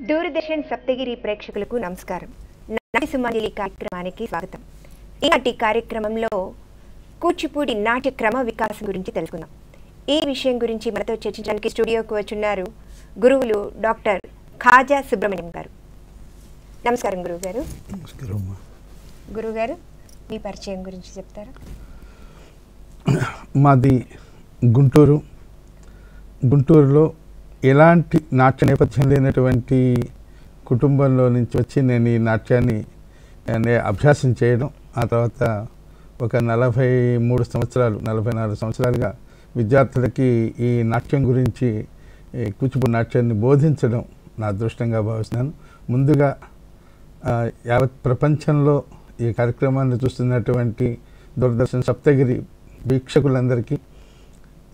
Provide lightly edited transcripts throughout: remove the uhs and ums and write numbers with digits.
దూరదర్శన్ సప్తగిరి ప్రేక్షకులకు నమస్కారం. నాటి సుమంజలి కార్యక్రమానికి స్వాగతం. ఈనాటి కార్యక్రమంలో కూచిపూడి నాట్య క్రమ వికాసం గురించి తెలుసుకుందాం. ఈ విషయం గురించి మనతో చర్చించడానికి స్టూడియోకు వచ్చున్నారు గురువులు డాక్టర్ ఖాజా సుబ్రహ్మణ్యం గారు. నమస్కారం గురువుగారు. నమస్కారం. గురువుగారు, మీ పరిచయం గురించి చెప్తారా? మాది గుంటూరులో ఎలాంటి నాట్య నేపథ్యం లేనటువంటి కుటుంబంలో నుంచి వచ్చి నేను ఈ నాట్యాన్ని అభ్యాసం చేయడం, ఆ తర్వాత ఒక 44 సంవత్సరాలుగా విద్యార్థులకి ఈ నాట్యం గురించి కూచిపూడి నాట్యాన్ని బోధించడం నా అదృష్టంగా భావిస్తున్నాను. ముందుగా యావత్ ప్రపంచంలో ఈ కార్యక్రమాన్ని చూస్తున్నటువంటి దూరదర్శన్ సప్తగిరి వీక్షకులందరికీ,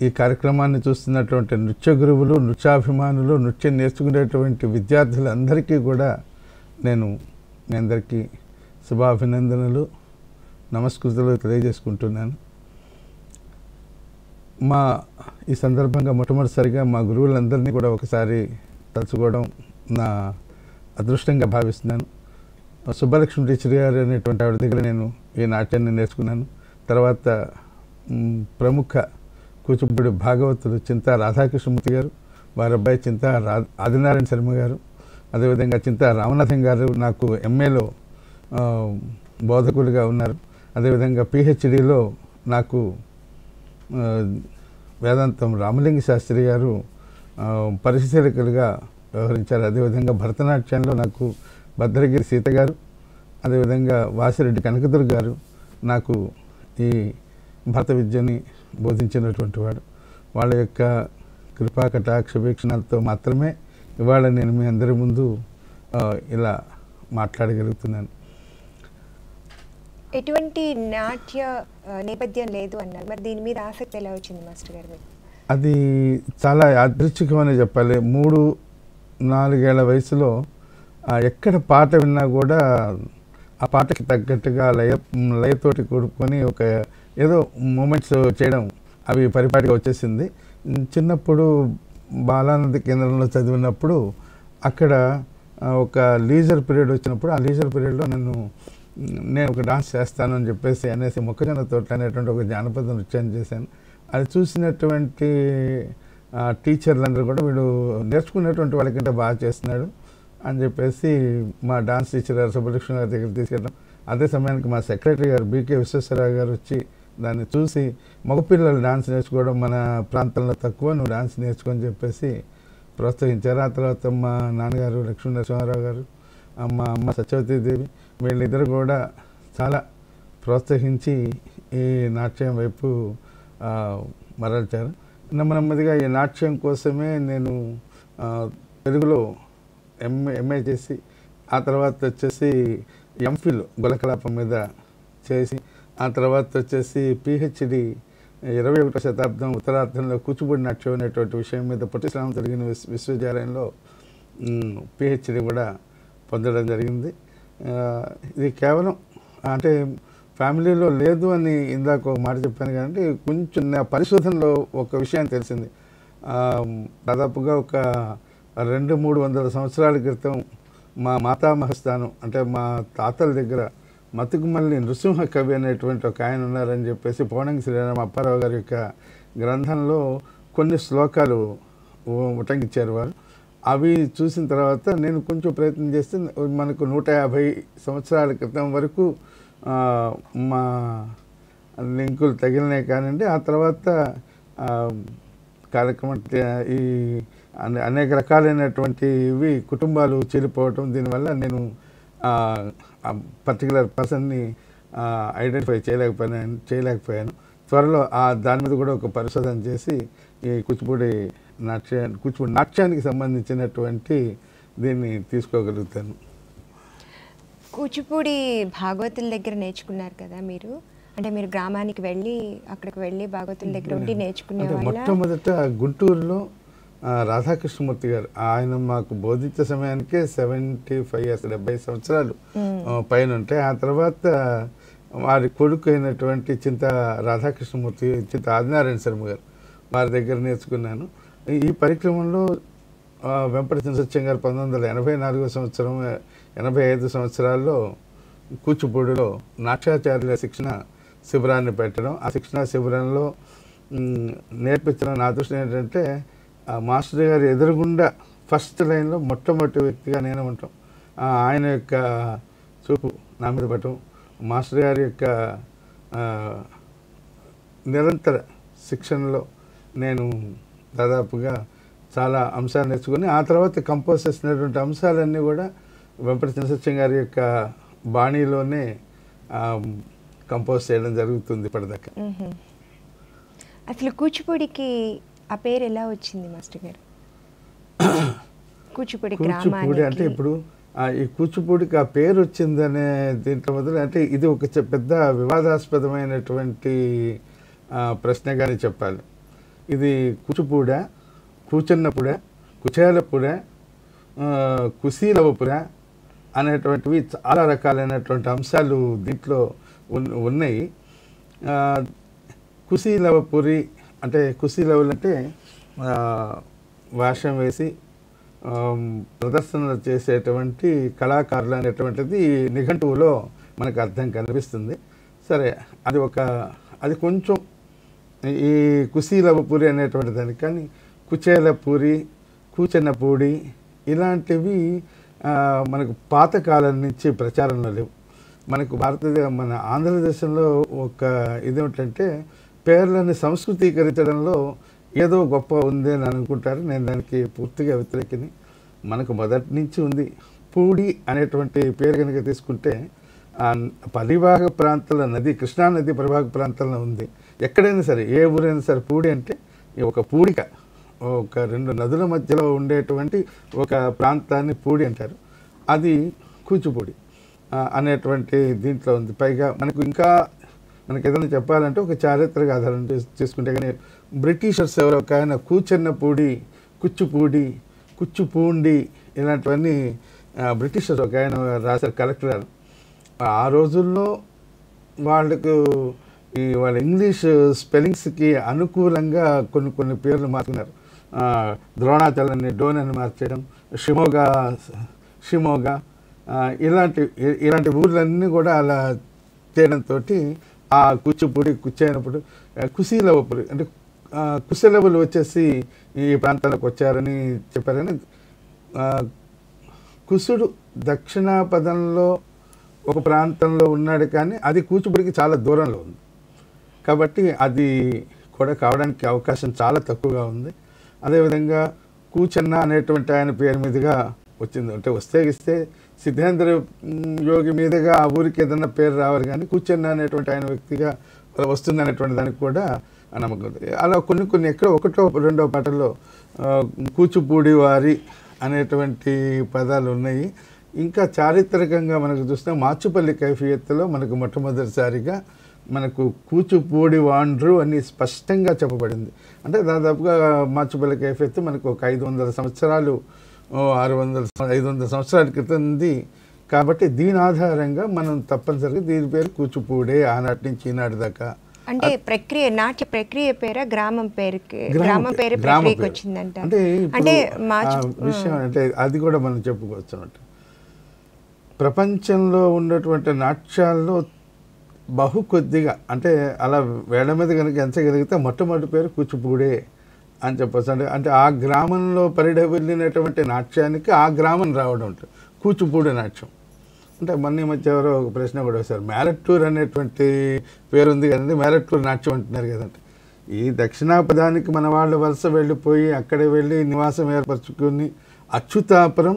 ఈ కార్యక్రమాన్ని చూస్తున్నటువంటి నృత్య గురువులు, నృత్యాభిమానులు, నృత్యం నేర్చుకునేటువంటి విద్యార్థులందరికీ కూడా నేను మీ అందరికీ శుభాభినందనలు, నమస్కృతులు తెలియజేసుకుంటున్నాను. ఈ సందర్భంగా మొట్టమొదటిసారిగా మా గురువులందరినీ కూడా ఒకసారి తలుచుకోవడం నా అదృష్టంగా భావిస్తున్నాను. సుబ్బలక్ష్మి టీచర్ గారు అనేటువంటి ఆవిడ దగ్గర నేను ఈ నాట్యాన్ని నేర్చుకున్నాను. తర్వాత ప్రముఖ కూచిపూడి భాగవతులు చింతా రాధాకృష్ణమూర్తి గారు, వారి అబ్బాయి చింతా ఆదినారాయణ శర్మ గారు, అదేవిధంగా చింతా రామనాథం గారు నాకు ఎంఏలో బోధకులుగా ఉన్నారు. అదేవిధంగా పిహెచ్డిలో నాకు వేదాంతం రామలింగ శాస్త్రి గారు పరిశీలకులుగా వ్యవహరించారు. అదేవిధంగా భరతనాట్యంలో నాకు భద్రగిరి సీత గారు, అదేవిధంగా వాసిరెడ్డి కనకదుర్గ గారు నాకు ఈ భరత విద్యని బోధించినటువంటి వాడు. వాళ్ళ యొక్క కృపా కటాక్ష వీక్షణాలతో మాత్రమే ఇవాళ నేను మీ అందరి ముందు ఇలా మాట్లాడగలుగుతున్నాను. ఎటువంటి నాట్య నేపథ్యం లేదు అన్నారు, మరి దీని మీద ఆసక్తి ఎలా వచ్చింది మాస్టర్ గారు? అది చాలా యాదృచ్ఛికమని చెప్పాలి. 3-4 ఏళ్ల వయసులో ఎక్కడ పాట విన్నా కూడా ఆ పాటకి తగ్గట్టుగా లయతోటి కూడుకొని ఒక ఏదో మూమెంట్స్ చేయడం అవి పరిపాటిగా వచ్చేసింది. చిన్నప్పుడు బాలానంద కేంద్రంలో చదివినప్పుడు అక్కడ ఒక లీజర్ పీరియడ్ వచ్చినప్పుడు ఆ లీజర్ పీరియడ్లో నేను ఒక డాన్స్ చేస్తాను అని చెప్పేసి అనేసి మొక్కజొన్న తోట అనేటువంటి ఒక జానపద నృత్యాన్ని చేశాను. అది చూసినటువంటి టీచర్లందరూ కూడా వీడు నేర్చుకునేటువంటి వాళ్ళకంటే బాగా చేస్తున్నాడు అని చెప్పేసి మా డాన్స్ టీచర్ గారు సుబ్బలక్ష్మి గారి దగ్గర తీసుకెళ్ళడం. అదే సమయానికి మా సెక్రటరీ గారు బీకే విశ్వేశ్వరరావు గారు వచ్చి దాన్ని చూసి మగపిల్లలు డాన్స్ నేర్చుకోవడం మన ప్రాంతంలో తక్కువ, నువ్వు డాన్స్ నేర్చుకొని చెప్పేసి ప్రోత్సహించారు. ఆ తర్వాత మా నాన్నగారు లక్ష్మీ నరసింహారావు గారు, మా అమ్మ సత్యవతీదేవి, వీళ్ళిద్దరు కూడా చాలా ప్రోత్సహించి ఈ నాట్యం వైపు మరల్చారు. నెమ్మదిగా ఈ నాట్యం కోసమే నేను తెలుగులో ఎంఏ చేసి, ఆ తర్వాత వచ్చేసి ఎంఫిల్ గులకలాపం మీద చేసి, ఆ తర్వాత వచ్చేసి పిహెచ్డి 21వ శతాబ్దం ఉత్తరార్ధంలో కూచిపూడి నాట్యం అనేటువంటి విషయం మీద పొట్టి శ్రీరామ జరిగిన విశ్వవిద్యాలయంలో పిహెచ్డి కూడా పొందడం జరిగింది. ఇది కేవలం అంటే ఫ్యామిలీలో లేదు అని ఇందాక ఒక మాట చెప్పాను, కానీ కొంచెం నా పరిశోధనలో ఒక విషయం తెలిసింది. దాదాపుగా ఒక 200-300 సంవత్సరాల క్రితం మా మాతామహస్థానం అంటే మా తాతల దగ్గర మతుకుమల్లి నృసింహ కవి అనేటువంటి ఒక ఆయన ఉన్నారని చెప్పేసి పోనంగి శ్రీరామ అప్పారావు గారి యొక్క గ్రంథంలో కొన్ని శ్లోకాలు ఉటంకించారు వారు. అవి చూసిన తర్వాత నేను కొంచెం ప్రయత్నం చేస్తే మనకు 150 సంవత్సరాల క్రితం వరకు మా లింకులు తగిలినాయి కానివ్వండి. ఆ తర్వాత కార్యక్రమం ఈ అనేక రకాలైనటువంటివి కుటుంబాలు చీలిపోవటం, దీనివల్ల నేను పర్టికులర్ పర్సన్ని ఐడెంటిఫై చేయలేకపోయాను. త్వరలో దాని మీద కూడా ఒక పరిశోధన చేసి ఈ కూచిపూడి నాట్యానికి సంబంధించినటువంటి దీన్ని తీసుకోగలుగుతాను. కూచిపూడి భాగవతుల దగ్గర నేర్చుకున్నారు కదా మీరు, అంటే మీరు గ్రామానికి వెళ్ళి అక్కడికి వెళ్ళి భాగవతుల దగ్గర ఉండి నేర్చుకునే వాళ్ళ? మొట్టమొదట గుంటూరులో రాధాకృష్ణమూర్తి గారు ఆయన మాకు బోధించే సమయానికే 75 years 70 సంవత్సరాలు పైన ఉంటాయి. ఆ తర్వాత వారి కొడుకు అయినటువంటి చింతా రాధాకృష్ణమూర్తి, చింతా ఆదినారాయణ శర్మ గారు వారి దగ్గర నేర్చుకున్నాను. ఈ పరిక్రమంలో వెంపటి సత్యం గారు 1984 సంవత్సరం 85 సంవత్సరాల్లో కూచిపూడిలో నాట్యాచార్యుల శిక్షణ శిబిరాన్ని పెట్టడం, ఆ శిక్షణ శిబిరంలో నేర్పించిన నా దృష్టి ఏంటంటే మాస్టర్ గారి ఎదురుగుండా ఫస్ట్ లైన్లో మొట్టమొదటి వ్యక్తిగా నేను ఉంటాం. ఆయన యొక్క చూపు నా మీద పట్టడం, మాస్టర్ గారి యొక్క నిరంతర శిక్షణలో నేను దాదాపుగా చాలా అంశాలు నేర్చుకుని ఆ తర్వాత కంపోజ్ చేసినటువంటి అంశాలన్నీ కూడా వెంపటి సత్యం గారి యొక్క బాణీలోనే కంపోజ్ చేయడం జరుగుతుంది ఇప్పటిదాకా. అసలు కూచిపూడికి ఆ పేరు ఎలా వచ్చింది మాస్టర్ గారు? కూచిపూడి అంటే ఇప్పుడు ఈ కూచిపూడికి ఆ పేరు వచ్చిందనే దీంట్లో మొదలు అంటే ఇది ఒక పెద్ద వివాదాస్పదమైనటువంటి ప్రశ్నగానే చెప్పాలి. ఇది కూచిపూడ, కూచన్నపుడ, కుచేలపుడ, కుశీలవపుర అనేటువంటివి చాలా రకాలైనటువంటి అంశాలు దీంట్లో ఉన్నాయి. కుశీలవపురి అంటే కుశీలవులు అంటే వేషం వేసి ప్రదర్శనలు చేసేటువంటి కళాకారులు అనేటువంటిది నిఘంటువులో మనకు అర్థం కనిపిస్తుంది. సరే, అది కొంచెం ఈ కుశీలవపురి అనేటువంటి దానికి, కానీ కుచేలపురి, కూచన్నపూడి ఇలాంటివి మనకు పాతకాలం నుంచి ప్రచారంలో లేవు. మనకు మన ఆంధ్రదేశంలో ఒక ఇదేమిటంటే పేర్లని సంస్కృతీకరించడంలో ఏదో గొప్ప ఉంది అని అనుకుంటారు. నేను దానికి పూర్తిగా వ్యతిరేకిని. మనకు మొదటి నుంచి ఉంది. పూడి అనేటువంటి పేరు కనుక తీసుకుంటే పరివాహక ప్రాంతాల నది, కృష్ణానది పరివాహక ప్రాంతంలో ఉంది. ఎక్కడైనా సరే, ఏ ఊరైనా సరే పూడి అంటే ఒక పూడిక, ఒక రెండు నదుల మధ్యలో ఉండేటువంటి ఒక ప్రాంతాన్ని పూడి అంటారు. అది కూచిపూడి అనేటువంటి దీంట్లో ఉంది. పైగా మనకు ఏదైనా చెప్పాలంటే ఒక చారిత్రక ఆధారం చేసుకుంటే కానీ బ్రిటిషర్స్ ఎవరో ఒక ఆయన కూచన్నపూడి, కూచిపూడి, కూచిపూండి ఇలాంటివన్నీ బ్రిటిషర్స్ ఒక ఆయన రాశారు, కలెక్టర్ గారు. ఆ రోజుల్లో వాళ్ళ ఇంగ్లీష్ స్పెల్లింగ్స్కి అనుకూలంగా కొన్ని పేర్లు మార్చుకున్నారు. ద్రోణాచలాన్ని డోన్ అని మార్చేయడం, షిమోగా ఇలాంటి ఊర్లన్నీ కూడా అలా చేయడంతో ఆ కూచిపూడి, కుచ్చైనప్పుడు కుశీలవపురి అంటే కుశలవులు వచ్చేసి ఈ ప్రాంతాలకు వచ్చారని చెప్పారని. కుశుడు దక్షిణాపదంలో ఒక ప్రాంతంలో ఉన్నాడు, కానీ అది కూచిపూడికి చాలా దూరంలో ఉంది. కాబట్టి అది కూడా కావడానికి అవకాశం చాలా తక్కువగా ఉంది. అదేవిధంగా కూచన్న అనేటువంటి ఆయన పేరు మీదుగా వచ్చింది. అంటే ఇస్తే సిద్ధేంద్ర యోగి మీదుగా ఆ ఊరికి ఏదన్నా పేరు రావాలి, కానీ కూచన్న అనేటువంటి ఆయన వ్యక్తిగా వస్తుంది అనేటువంటి దానికి కూడా నమ్మకం ఉంది. అలా కొన్ని ఎక్కడో ఒకటో రెండో పాటల్లో కూచిపూడి వారి అనేటువంటి పదాలు ఉన్నాయి. ఇంకా చారిత్రకంగా మనకు చూస్తే మాచుపల్లి కైఫియత్తులో మనకు మొట్టమొదటిసారిగా మనకు కూచిపూడి వాండ్రు అని స్పష్టంగా చెప్పబడింది. అంటే దాదాపుగా మాచుపల్లి కైఫియత్తు మనకు ఒక 500 సంవత్సరాలు 500 సంవత్సరాల క్రితం ఉంది. కాబట్టి దీని ఆధారంగా మనం తప్పనిసరిగా దీని పేరు కూచిపూడే ఆనాటి నుంచి ఈనాటి దాకా. అంటే ప్రక్రియ, నాట్య ప్రక్రియ పేర గ్రామం పేరు ప్రక్రియకి వచ్చిందంట. అంటే విషయం అంటే అది కూడా మనం చెప్పుకోవచ్చు అన్నమాట. ప్రపంచంలో ఉన్నటువంటి నాట్యాల్లో బహు కొద్దిగా అంటే అలా వేళ్ల మీద కనుక ఎంచగలిగితే మొట్టమొదటి పేరు కూచిపూడే అని చెప్పచ్చు. అంటే ఆ గ్రామంలో వెళ్ళినటువంటి నాట్యానికి ఆ గ్రామం రావడం ఉంటుంది కూచిపూడి నాట్యం. అంటే మొన్న మధ్య ఎవరో ఒక ప్రశ్న కూడా వేశారు, మ్యాలెట్టూర్ అనేటువంటి పేరు ఉంది కదండి, మ్యాలెట్టూర్ నాట్యం అంటున్నారు కదండి. ఈ దక్షిణాపదానికి మన వాళ్ళు వలస వెళ్ళిపోయి అక్కడే వెళ్ళి నివాసం ఏర్పరచుకుని అచ్యుతాపురం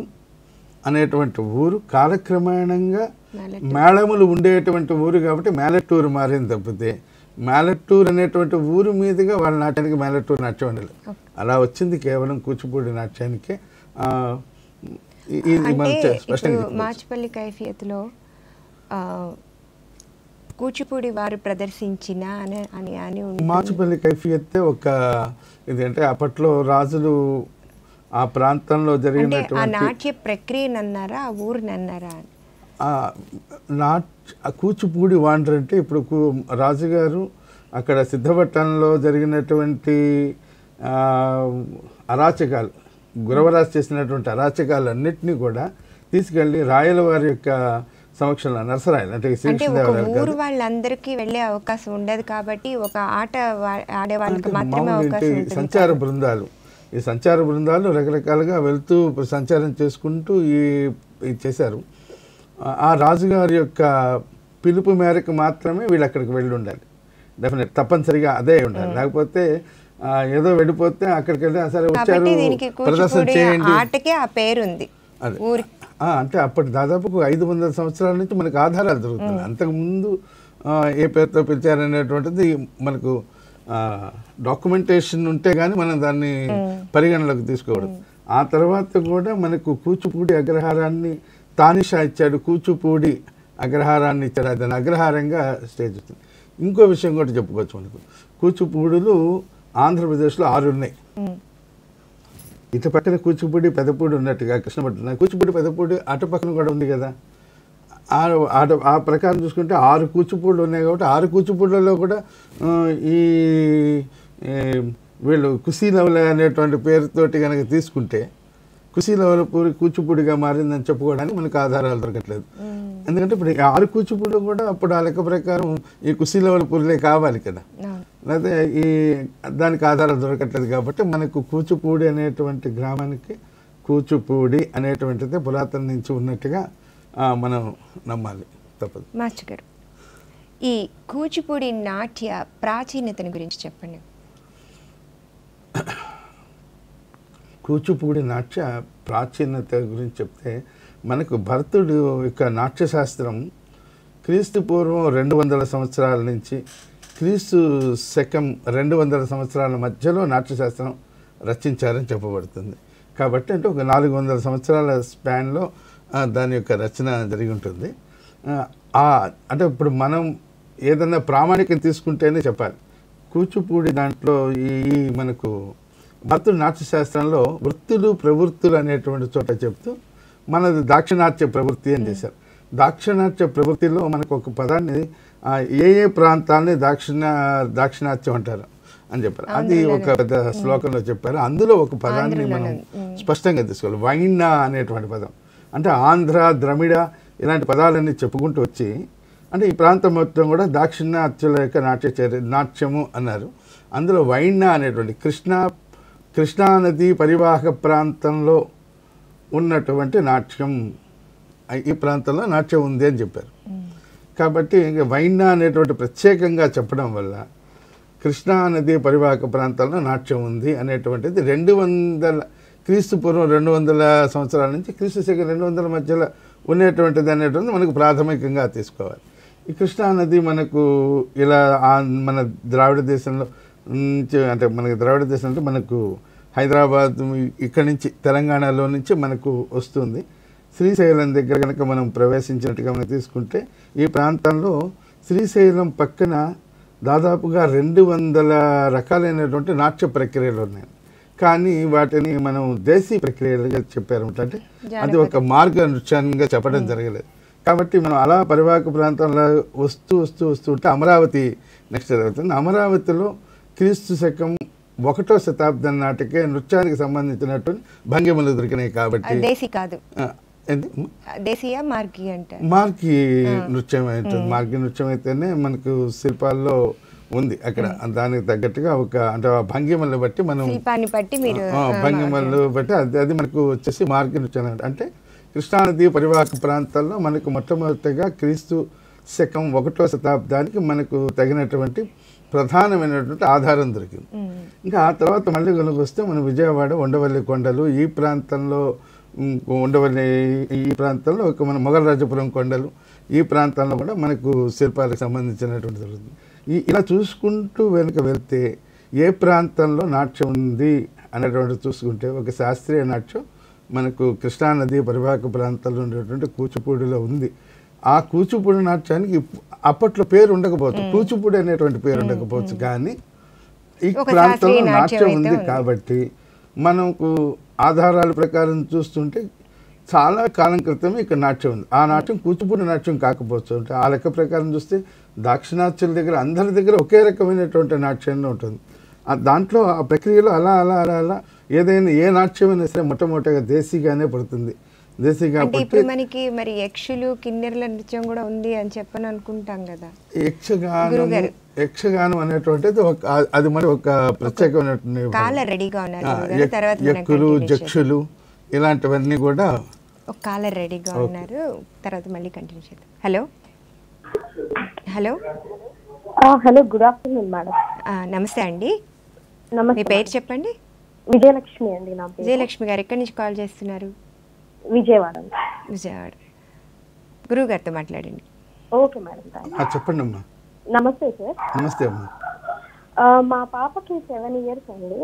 అనేటువంటి ఊరు కాలక్రమేణంగా మేళములు ఉండేటువంటి ఊరు కాబట్టి మ్యాలెట్టూరు మారింది తప్పితే మ్యాలెట్టూరు అనేటువంటి ఊరు మీదుగా వాళ్ళ నాట్యానికి మ్యాలెట్టూరు నాట్యం ఉండలేదు. అలా వచ్చింది కేవలం కూచిపూడి నాట్యానికే. మాచుపల్లి కైఫియత్తులో కూచిపూడి వారు ప్రదర్శించిన అని మాచుపల్లి కైఫియత్తే ఒక ఇది. అంటే అప్పట్లో రాజులు ఆ ప్రాంతంలో జరిగినటువంటి నాట్య ప్రక్రియనన్నారా, ఆ ఊరినన్నారా? కూచిపూడి వాండర్ అంటే ఇప్పుడు రాజుగారు అక్కడ సిద్ధపట్టణంలో జరిగినటువంటి అరాచకాలు, గురవరాజు చేసినటువంటి అరాచకాలన్నింటినీ కూడా తీసుకెళ్ళి రాయల వారి యొక్క సమక్షంలో నరసరాయలు అంటే అంటే శ్రీకృష్ణదేవరాయలు ఒక కాదు, ఊరు వాళ్ళందరికీ వెళ్ళే అవకాశం ఉండదు కాబట్టి ఒక ఆట ఆడే వాళ్ళకి మాత్రమే మామూలుగా అవకాశం ఏంటి ఉంటుంది. సంచార బృందాలు, ఈ సంచార బృందాలు రకరకాలుగా వెళ్తూ సంచారం చేసుకుంటూ ఇది చేశారు. ఆ రాజుగారి యొక్క పిలుపు మేరకు మాత్రమే వీళ్ళు అక్కడికి వెళ్ళి ఉండాలి. డెఫినెట్ తప్పనిసరిగా అదే ఉండాలి. లేకపోతే ఏదో వెళ్ళిపోతే అక్కడికి వెళ్ళి సరే వచ్చారు కాబట్టి దీనికి ప్రదర్శన కూచిపూడి చేయండి ఆటకే ఆ పేరుంది అదే. ఊరి. అంటే అప్పటి దాదాపు 500 సంవత్సరాల నుంచి మనకు ఆధారాలు దొరుకుతున్నాయి. అంతకుముందు ఏ పేరుతో పిలిచారనేటువంటిది మనకు డాక్యుమెంటేషన్ ఉంటే కానీ మనం దాన్ని పరిగణలోకి తీసుకోకూడదు. ఆ తర్వాత కూడా మనకు కూచిపూడి అగ్రహారాన్ని తానిషా ఇచ్చాడు, కూచిపూడి అగ్రహారాన్ని ఇచ్చాడు. దాని అగ్రహారంగా స్టేజ్ వస్తుంది. ఇంకో విషయం కూడా చెప్పుకోవచ్చు. మనకు కూచిపూడులు ఆంధ్రప్రదేశ్లో 6 ఉన్నాయి. ఇటు పక్కన కూచిపూడి పెదపూడి ఉన్నట్టుగా కృష్ణపట్నం కూచిపూడి పెదపూడి అటు పక్కన కూడా ఉంది కదా. ఆ ప్రకారం చూసుకుంటే 6 కూచిపూడులు ఉన్నాయి కాబట్టి 6 కూచిపూడులలో కూడా ఈ వీళ్ళు కుశీలవల అనేటువంటి పేరుతోటి కనుక తీసుకుంటే కుశీలవల పూరి కూచిపూడిగా మారిందని చెప్పుకోవడానికి మనకు ఆధారాలు దొరకట్లేదు. ఎందుకంటే ఇప్పుడు 6 కూచిపూడులు కూడా అప్పుడు ఆ లెక్క ప్రకారం ఈ కుశీలవల పూరిలే కావాలి కదా. లేకపోతే దానికి ఆధారాలు దొరకట్లేదు కాబట్టి మనకు కూచిపూడి అనేటువంటి గ్రామానికి కూచిపూడి అనేటువంటిది పురాతన నుంచి ఉన్నట్టుగా మనం నమ్మాలి, తప్పదు. మాస్టర్ గారు, ఈ కూచిపూడి నాట్య ప్రాచీనతను గురించి చెప్పండి. కూచిపూడి నాట్య ప్రాచీనత గురించి చెప్తే మనకు భరతుడు యొక్క నాట్యశాస్త్రం క్రీస్తు పూర్వం 200 సంవత్సరాల నుంచి క్రీస్తు శకం 200 సంవత్సరాల మధ్యలో నాట్యశాస్త్రం రచించారని చెప్పబడుతుంది. కాబట్టి అంటే ఒక 400 సంవత్సరాల స్పాన్లో దాని యొక్క రచన జరిగి ఉంటుంది. అంటే ఇప్పుడు మనం ఏదన్నా ప్రామాణికం తీసుకుంటేనే చెప్పాలి. కూచిపూడి దాంట్లో ఈ మనకు భరతుడు నాట్యశాస్త్రంలో వృత్తులు ప్రవృత్తులు అనేటువంటి చోట చెప్తూ మనది దాక్షిణాత్య ప్రవృత్తి అని చేశారు. దాక్షిణాత్య ప్రవృత్తిలో మనకు ఒక పదాన్ని ఏ ప్రాంతాలని దాక్షిణాత్యం అంటారు అని చెప్పారు. అది ఒక పెద్ద శ్లోకంలో చెప్పారు. అందులో ఒక పదాన్ని మనం స్పష్టంగా తీసుకోవాలి. వైణ అనేటువంటి పదం అంటే ఆంధ్ర, ద్రమిడ ఇలాంటి పదాలన్నీ చెప్పుకుంటూ వచ్చి అంటే ఈ ప్రాంతం మొత్తం కూడా దాక్షిణాత్యుల యొక్క నాట్యము అన్నారు. అందులో వైణ అనేటువంటి కృష్ణానది పరివాహక ప్రాంతంలో ఉన్నటువంటి నాట్యం, ఈ ప్రాంతంలో నాట్యం ఉంది అని చెప్పారు. కాబట్టి ఇంకా వైణ అనేటువంటి ప్రత్యేకంగా చెప్పడం వల్ల కృష్ణానది పరివాహక ప్రాంతంలో నాట్యం ఉంది అనేటువంటిది 200 క్రీస్తు పూర్వం 200 సంవత్సరాల నుంచి క్రీస్తు శకం 200 మధ్యలో ఉన్నటువంటిది అనేటువంటిది మనకు ప్రాథమికంగా తీసుకోవాలి. ఈ కృష్ణానది మనకు ఇలా మన ద్రావిడ దేశంలో నుంచి అంటే మనకి ద్రావిడ దేశం అంటే మనకు హైదరాబాద్ ఇక్కడి నుంచి తెలంగాణలో నుంచి మనకు వస్తుంది. శ్రీశైలం దగ్గర కనుక మనం ప్రవేశించినట్టుగా మనం తీసుకుంటే ఈ ప్రాంతంలో శ్రీశైలం పక్కన దాదాపుగా 200 రకాలైనటువంటి నాట్య ప్రక్రియలు ఉన్నాయి. కానీ వాటిని మనం దేశీ ప్రక్రియలుగా చెప్పారు. అంటే అది ఒక మార్గ నృత్యంగా చెప్పడం జరగలేదు. కాబట్టి మనం అలా పరివాహక ప్రాంతంలో వస్తూ ఉంటే అమరావతి నెక్స్ట్ జరుగుతుంది. అమరావతిలో క్రీస్తు శకం 1వ శతాబ్దం నాటికే నృత్యానికి సంబంధించినటువంటి భంగిమలు దొరికినాయి. కాబట్టి దేశీ కాదు, దేశీయ మార్గి అంటే మార్గి నృత్యం అవుతుంది. మార్గి నృత్యం అయితేనే మనకు శిల్పాల్లో ఉంది. అక్కడ దానికి తగ్గట్టుగా ఒక అంటే ఆ భంగిమలను బట్టి మనం భంగిమలు బట్టి అది మనకు వచ్చేసి మార్గి నృత్యం అంటే కృష్ణానది పరివాహక ప్రాంతాల్లో మనకు మొట్టమొదటిగా క్రీస్తు శకం 1వ శతాబ్దానికి మనకు తగినటువంటి ప్రధానమైనటువంటి ఆధారం దొరికింది. ఇంకా ఆ తర్వాత మళ్ళీ కనుక వస్తే మన విజయవాడ ఉండవల్లి కొండలు ఈ ప్రాంతంలో ఈ ప్రాంతంలో ఒక మన మొగలరాజపురం కొండలు ఈ ప్రాంతంలో కూడా మనకు శిల్పాలకు సంబంధించినటువంటి జరుగుతుంది. ఇలా చూసుకుంటూ వెనుక వెళ్తే ఏ ప్రాంతంలో నాట్యం ఉంది అనేటువంటి చూసుకుంటే ఒక శాస్త్రీయ నాట్యం మనకు కృష్ణానది పరివాహక ప్రాంతాల్లో ఉండేటువంటి కూచిపూడిలో ఉంది. ఆ కూచిపూడి నాట్యానికి అప్పట్లో పేరు ఉండకపోవచ్చు, కూచిపూడి అనేటువంటి పేరు ఉండకపోవచ్చు, కానీ ఈ ప్రాంతంలో నాట్యం ఉంది కాబట్టి మనకు ఆధారాల ప్రకారం చూస్తుంటే చాలా కాలం క్రితమే ఇక్కడ నాట్యం ఉంది. ఆ నాట్యం కూచిపూడి నాట్యం కాకపోవచ్చు. అంటే ఆ లెక్క ప్రకారం చూస్తే దాక్షిణాత్యుల దగ్గర అందరి దగ్గర ఒకే రకమైనటువంటి నాట్యంలో ఉంటుంది. దాంట్లో ఆ ప్రక్రియలో అలా ఏదైనా ఏ నాట్యమైనా సరే మొట్టమొదటిగా దేశీగానే పడుతుంది. దేశీగా అంటే ఇప్పుడు మనకి మరి యక్షులు కిన్నెరల నృత్యం కూడా ఉంది అని చెప్పని అనుకుంటాం కదా. యక్షగానం అనేటువంటిది అది మరి ఒక ప్రత్యేకమైనటువంటి కాల రెడీగా ఉన్నారు, యక్షులు జక్షులు ఇలాంటివన్నీ కూడా ఒక కాలర్ రెడీగా ఉన్నారు, తర్వాత మళ్ళీ కంటిన్యూ చేద్దాం. Hello hello hello, good afternoon madam. నమస్తే అండి, నమస్తే. మీ పేరు చెప్పండి. విజయలక్ష్మి అండి నా పేరు. విజయలక్ష్మి గారు ఎక్కడి నుంచి కాల్ చేస్తున్నారు? విజయవాడ. విజయవాడ. గురువు గారితో మాట్లాడండి. ఓకే మేడం, చెప్పండి అమ్మా. నమస్తే సార్. నమస్తే అమ్మా. మా పాపకి 7 years అండి.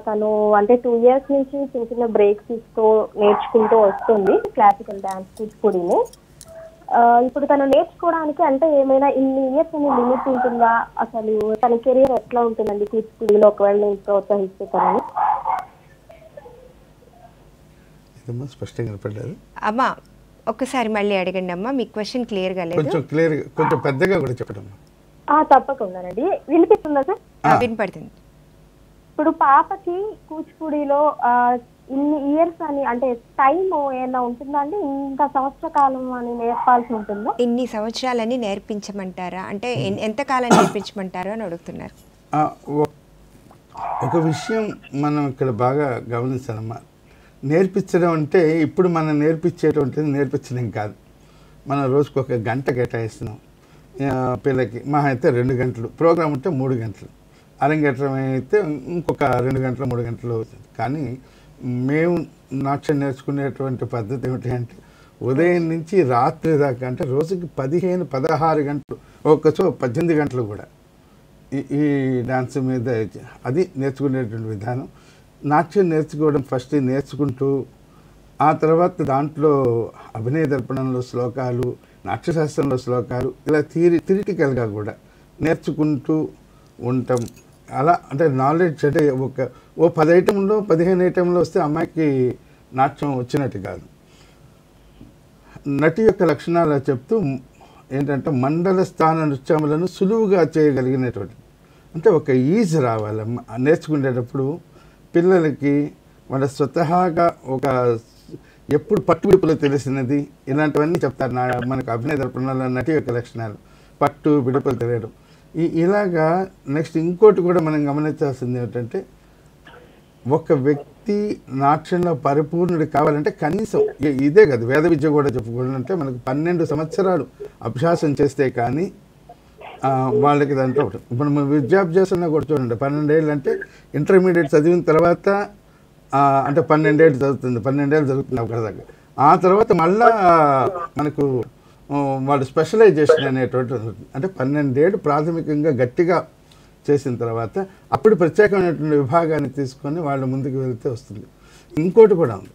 తను అంటే 2 years నుంచి చిన్న చిన్న బ్రేక్స్ ఇస్తూ నేర్చుకుంటూ వస్తుంది క్లాసికల్ డాన్స్ కూచిపూడిని. ఇప్పుడు తను నేర్చుకోవడానికి అంటే ఏమైనా ఇన్ని ఇయర్స్ అని లిమిట్ ఉంటుందా? అసలు తన కెరీర్ ఎట్లా ఉంటుందండి కూచిపూడిలో ఒకవేళ నేను ప్రోత్సహిస్తే తనని? స్పష్టంగా పడ్డారు అమ్మా, ఒక్కసారి మళ్ళీ అడగండి అమ్మా, మీ క్వశ్చన్ క్లియర్గా లేదు. కొంచెం పెద్దగా కూడా చెప్పండి అమ్మా. తప్పకుండానండి. వినిపిస్తుందా సార్? వినపడుతుంది. ఇప్పుడు పాపకి కూచిపూడిలో ఇన్ని ఇయర్స్ అని అంటే టైం ఏమైనా ఉంటుందా అండి? ఇంత సంవత్సర కాలం అని నేర్పాల్సి ఉంటుందా? ఇన్ని సంవత్సరాలని నేర్పించమంటారా అంటే ఎంతకాలం నేర్పించమంటారు అని అడుగుతున్నారు. ఒక విషయం మనం ఇక్కడ బాగా గమనించాలమ్మా. నేర్పించడం అంటే ఇప్పుడు మనం నేర్పించేటువంటిది నేర్పించడం కాదు. మనం రోజుకు 1 గంట కేటాయిస్తున్నాం పిల్లకి. మా అయితే 2 గంటలు ప్రోగ్రామ్ ఉంటే 3 గంటలు, అరంగేట్రం అయితే ఇంకొక 2 గంటలు 3 గంటలు అవుతుంది. కానీ మేము నాట్యం నేర్చుకునేటువంటి పద్ధతి ఏమిటి అంటే ఉదయం నుంచి రాత్రి దాకా, అంటే రోజుకి 15-16 గంటలు, ఒక్కచో 18 గంటలు కూడా ఈ డాన్స్ మీద అది నేర్చుకునేటువంటి విధానం. నాట్యం నేర్చుకోవడం ఫస్ట్ నేర్చుకుంటూ ఆ తర్వాత దాంట్లో అభినయ దర్పణంలో శ్లోకాలు, నాట్యశాస్త్రంలో శ్లోకాలు, ఇలా థియరిటికల్గా కూడా నేర్చుకుంటూ ఉంటాం. అలా అంటే నాలెడ్జ్ అంటే ఓ 10 ఐటెంలో 15 ఐటెంలో వస్తే అమ్మాయికి నాట్యం వచ్చినట్టు కాదు. నటి యొక్క లక్షణాలు చెప్తూ ఏంటంటే మండల స్థాన నృత్యములను సులువుగా చేయగలిగినటువంటి, అంటే ఒక ఈజ్ రావాలి నేర్చుకునేటప్పుడు. పిల్లలకి వాళ్ళ స్వతహాగా ఒక ఎప్పుడు పట్టుబిడుపులో తెలిసినది ఇలాంటివన్నీ చెప్తారు. మనకు అభినయ దర్పణాల నటి యొక్క లక్షణాలు, పట్టు బిడుపులు తెలియడం. ఇలాగా నెక్స్ట్ ఇంకోటి కూడా మనం గమనించాల్సింది ఏమిటంటే ఒక వ్యక్తి నాట్యంలో పరిపూర్ణుడు కావాలంటే కనీసం ఇదే కదా వేద విద్య కూడా చెప్పుకోవాలంటే మనకు 12 సంవత్సరాలు అభ్యాసం చేస్తే కానీ వాళ్ళకి దాంట్లో ఒకటి. ఇప్పుడు మనం విద్యాభ్యాసంలో కూడా చూడండి, 12 ఏళ్ళు అంటే ఇంటర్మీడియట్ చదివిన తర్వాత అంటే 12 ఏళ్ళు చదువుతుంది, 12 ఏళ్ళు చదువుతుంది ఒకరి దగ్గర. ఆ తర్వాత మళ్ళా మనకు వాళ్ళు స్పెషలైజేషన్ అనేటువంటి అంటే 12 ఏళ్ళు ప్రాథమికంగా గట్టిగా చేసిన తర్వాత అప్పుడు ప్రత్యేకమైనటువంటి విభాగాన్ని తీసుకొని వాళ్ళు ముందుకు వెళ్తే వస్తుంది. ఇంకోటి కూడా ఉంది.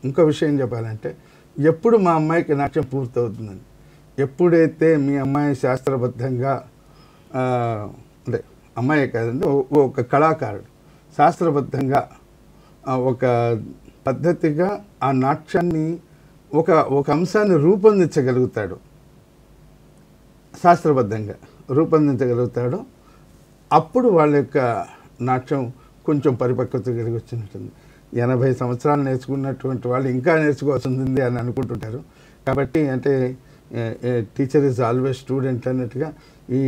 ఇంకో విషయం చెప్పాలంటే ఎప్పుడు మా అమ్మాయికి నాట్యం పూర్తవుతుందండి, ఎప్పుడైతే మీ అమ్మాయి శాస్త్రబద్ధంగా అంటే అమ్మాయి కాదండి ఒక కళాకారుడు శాస్త్రబద్ధంగా ఒక పద్ధతిగా ఆ నాట్యాన్ని ఒక అంశాన్ని రూపొందించగలుగుతాడు, శాస్త్రబద్ధంగా రూపొందించగలుగుతాడు. అప్పుడు వాళ్ళ యొక్క నాట్యం కొంచెం పరిపక్వత కలిగి వచ్చినట్టుంది. 80 సంవత్సరాలు నేర్చుకున్నటువంటి వాళ్ళు ఇంకా నేర్చుకోవాల్సి ఉంది అని అనుకుంటుంటారు. కాబట్టి అంటే టీచర్ ఈజ్ ఆల్వేస్ స్టూడెంట్ అన్నట్టుగా ఈ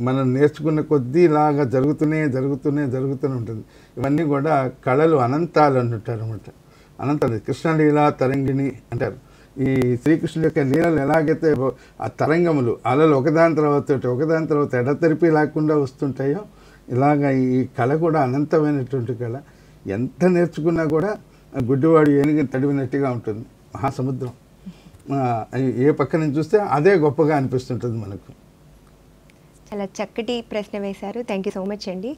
మనం నేర్చుకున్న కొద్దీ ఇలాగా జరుగుతూనే ఉంటుంది. ఇవన్నీ కూడా కళలు అనంతాలు అంటుంటారు అన్నమాట. అనంతాలు కృష్ణలీల తరంగిణి అంటారు. ఈ శ్రీకృష్ణుడి యొక్క లీలలు ఎలాగైతే ఆ తరంగములు అలలు ఒకదాని తర్వాత ఎడతెరిపి లేకుండా వస్తుంటాయో ఇలాగ ఈ కళ కూడా అనంతమైనటువంటి కళ. ఎంత నేర్చుకున్నా కూడా గుడ్డివాడు ఏనుగు తడివినట్టుగా ఉంటుంది మహాసముద్రం. ఏ పక్క నుంచి చూస్తే అదే గొప్పగా అనిపిస్తుంటుంది మనకు. చాలా చక్కటి ప్రశ్న వేశారు. థ్యాంక్ యూ సో మచ్ అండి.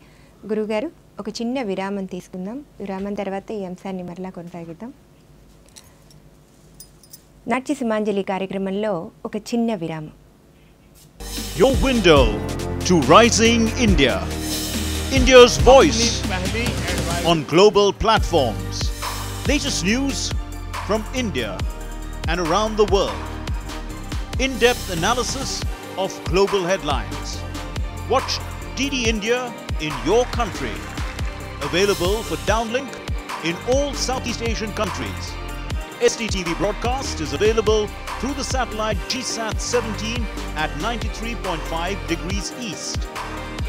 గురువుగారు ఒక చిన్న విరామం తీసుకుందాం. విరామం తర్వాత ఈ అంశాన్ని మరలా కొనసాగిద్దాం. నాట్య సింహాంజలి కార్యక్రమంలో ఒక చిన్న విరామం. Your window to rising India. India's voice on global platforms. Latest news from India and around the world. In-depth analysis of global headlines. Watch DD India in your country. Available for downlink in all Southeast Asian countries. STTV broadcast is available through the satellite GSAT 17 at 93.5 degrees east.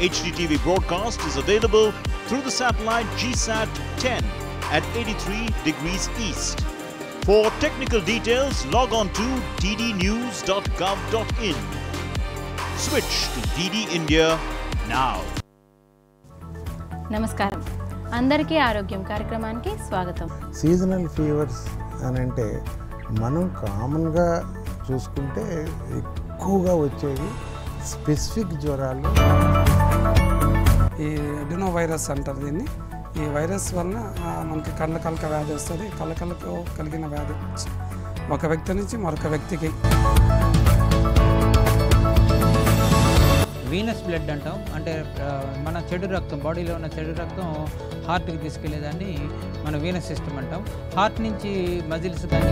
HDTV broadcast is available through the satellite GSAT 10 at 83 degrees east. For technical details, log on to ddnews.gov.in. Switch to DD India now. నమస్కారం, అందరికీ ఆరోగ్యం కార్యక్రమానికి స్వాగతం. Seasonal fevers అని అంటే మనం కామన్గా చూసుకుంటే ఎక్కువగా వచ్చేవి స్పెసిఫిక్ జ్వరాలు. ఈ ఎడినో వైరస్ అంటారు దీన్ని. ఈ వైరస్ వలన మనకి కళ్ళ వ్యాధి వస్తుంది. కళ్ళకు కలిగిన వ్యాధి ఒక వ్యక్తి నుంచి మరొక వ్యక్తికి. వీనస్ బ్లడ్ అంటాం, అంటే మన చెడు రక్తం, బాడీలో ఉన్న చెడు రక్తం హార్ట్కి తీసుకెళ్లేదాన్ని మన వీనస్ సిస్టమ్ అంటాం. హార్ట్ నుంచి మజిల్స్ కానీ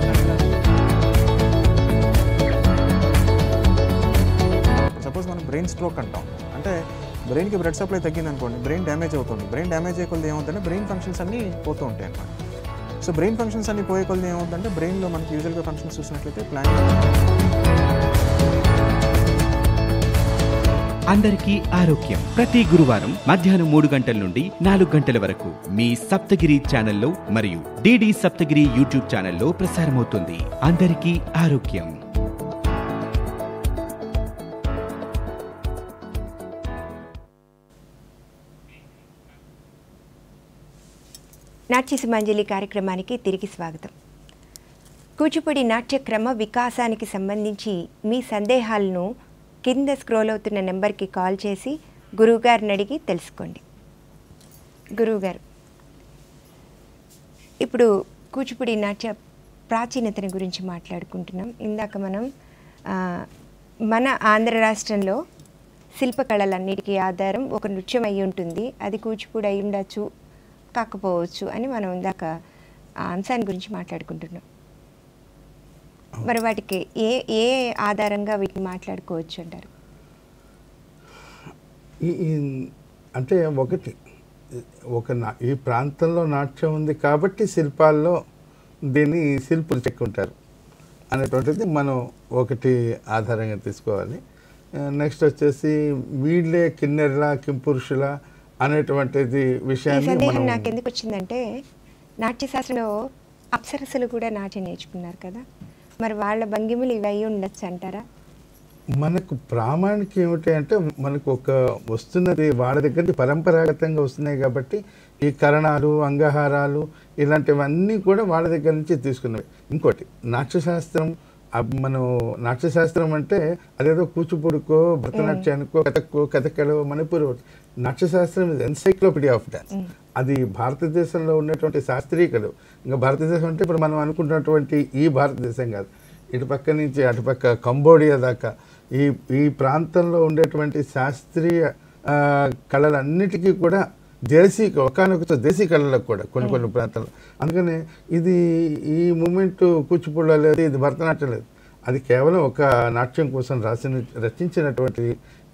సపోజ్ మనం బ్రెయిన్ స్ట్రోక్ అంటాం, అంటే బ్రెయిన్కి బ్లడ్ సప్లై తగ్గింది అనుకోండి, బ్రెయిన్ డ్యామేజ్ అవుతుంది. బ్రెయిన్ డ్యామేజ్ అయ్యే కొద్ది ఏమవుతుందంటే బ్రెయిన్ ఫంక్షన్స్ అన్నీ పోతూ ఉంటాయి అన్నమాట. సో బ్రెయిన్ ఫంక్షన్స్ అన్నీ పోయే కొద్ది ఏమవుతుందంటే బ్రెయిన్లో మనకి యూజువల్గా ఫంక్షన్స్ చూసినట్లయితే అందరికీ ఆరోగ్యం ప్రతి గురువారం మధ్యాహ్నం 3 గంటల నుండి 4 గంటల వరకు మీ సప్తగిరి ఛానల్లో మరియు డిడి సప్తగిరి యూట్యూబ్ ఛానల్లో ప్రసారమవుతుంది. అందరికీ ఆరోగ్యం. నాట్య సుమాంజలి కార్యక్రమానికి తిరిగి స్వాగతం. కూచిపూడి నాట్య క్రమ వికాసానికి సంబంధించి మీ సందేహాలను కింద స్క్రోల్ అవుతున్న నెంబర్కి కాల్ చేసి గురువుగారిని అడిగి తెలుసుకోండి. గురువుగారు, ఇప్పుడు కూచిపూడి నాట్య ప్రాచీనతని గురించి మాట్లాడుకుంటున్నాం. ఇందాక మనం మన ఆంధ్ర రాష్ట్రంలో శిల్పకళలన్నిటికీ ఆధారం ఒక నృత్యం అయి ఉంటుంది. అది కూచిపూడి అయి ఉండొచ్చు, కాకపోవచ్చు అని మనం ఇందాక ఆ అంశాన్ని గురించి మాట్లాడుకుంటున్నాం. మరి వాటికి ఏ ఆధారంగా వీటిని మాట్లాడుకోవచ్చు అంటారు? అంటే ఈ ప్రాంతంలో నాట్యం ఉంది కాబట్టి శిల్పాల్లో దీన్ని శిల్పులు చెక్కుంటారు అనేటువంటిది మనం ఒకటి ఆధారంగా తీసుకోవాలి. నెక్స్ట్ వచ్చేసి వీళ్ళే కిన్నెర్ల కింపురుషుల అనేటువంటిది విషయాన్ని నాకు ఎందుకు వచ్చిందంటే, నాట్యశాస్త్రంలో అప్సరసలు కూడా నాట్యం నేర్చుకున్నారు కదా, మరి వాళ్ళ భంగిమలు ఇవి అయి ఉండొచ్చు అంటారా? మనకు ప్రామాణికం ఏమిటి అంటే, మనకు ఒక వస్తున్నది వాళ్ళ దగ్గర పరంపరాగతంగా వస్తున్నాయి కాబట్టి ఈ కరణాలు అంగహారాలు ఇలాంటివన్నీ కూడా వాళ్ళ దగ్గర నుంచి తీసుకున్నవి. ఇంకోటి నాట్యశాస్త్రం, మనం నాట్యశాస్త్రం అంటే అదేదో కూచిపూడికో భరతనాట్యానికో కథకళో Manipur. Natyashastra is encyclopedia of dance. అది భారతదేశంలో ఉన్నటువంటి శాస్త్రీయ కళ. ఇంకా భారతదేశం అంటే ఇప్పుడు మనం అనుకుంటున్నటువంటి ఈ భారతదేశం కాదు, ఇటుపక్క నుంచి అటుపక్క కంబోడియా దాకా ఈ ప్రాంతంలో ఉండేటువంటి శాస్త్రీయ కళలన్నిటికీ కూడా ఒకనొక దేశీ కళలకు కూడా కొన్ని ప్రాంతాల్లో. అందుకని ఇది ఈ మూమెంట్ కూచిపూడిలో లేదు, ఇది భరతనాట్యం లేదు. అది కేవలం ఒక నాట్యం కోసం రచించినటువంటి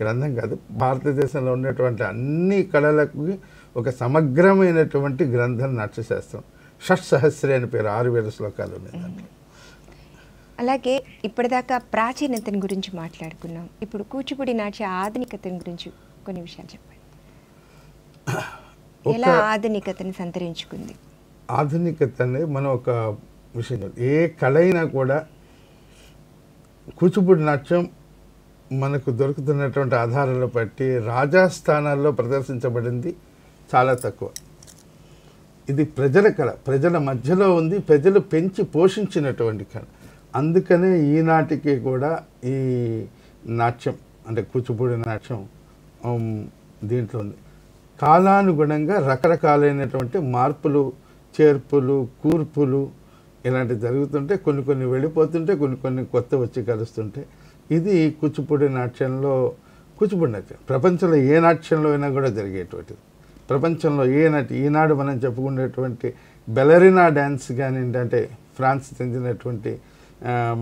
గ్రంథం కాదు. భారతదేశంలో ఉన్నటువంటి అన్ని కళలకు ఒక సమగ్రమైనటువంటి గ్రంథం నాట్యశాస్త్రం. షట్సహస్రే అని పేరు, 6000 శ్లోకాలు ఉన్నాయి దాంట్లో. అలాగే ఇప్పటిదాకా ప్రాచీనతని గురించి మాట్లాడుకున్నాం. ఇప్పుడు కూచిపూడి నాట్య ఆధునికతని గురించి కొన్ని విషయాలు చెప్పండి. ఎలా ఆధునికతని సంతరించుకుంది? ఆధునికత అనేది మనం ఒక విషయం, ఏ కళ అయినా కూడా కూచిపూడి నాట్యం మనకు దొరుకుతున్నటువంటి ఆధారాలను బట్టి రాజస్థానాల్లో ప్రదర్శించబడింది చాలా తక్కువ. ఇది ప్రజల కళ, ప్రజల మధ్యలో ఉంది, ప్రజలు పెంచి పోషించినటువంటి కళ. అందుకనే ఈనాటికి కూడా ఈ నాట్యం అంటే కూచిపూడి నాట్యం దీంట్లో ఉంది. కాలానుగుణంగా రకరకాలైనటువంటి మార్పులు చేర్పులు కూర్పులు ఇలాంటివి జరుగుతుంటే కొన్ని వెళ్ళిపోతుంటే కొన్ని కొత్త వచ్చి కలుస్తుంటే ఇది కూచిపూడి నాట్యంలో కూచిపూడి నాట్యం ప్రపంచంలో ఏ నాట్యంలో అయినా కూడా జరిగేటువంటిది. ప్రపంచంలో ఈనాడు మనం చెప్పుకునేటువంటి బెలరినా డ్యాన్స్ కానీ, అంటే ఫ్రాన్స్ చెందినటువంటి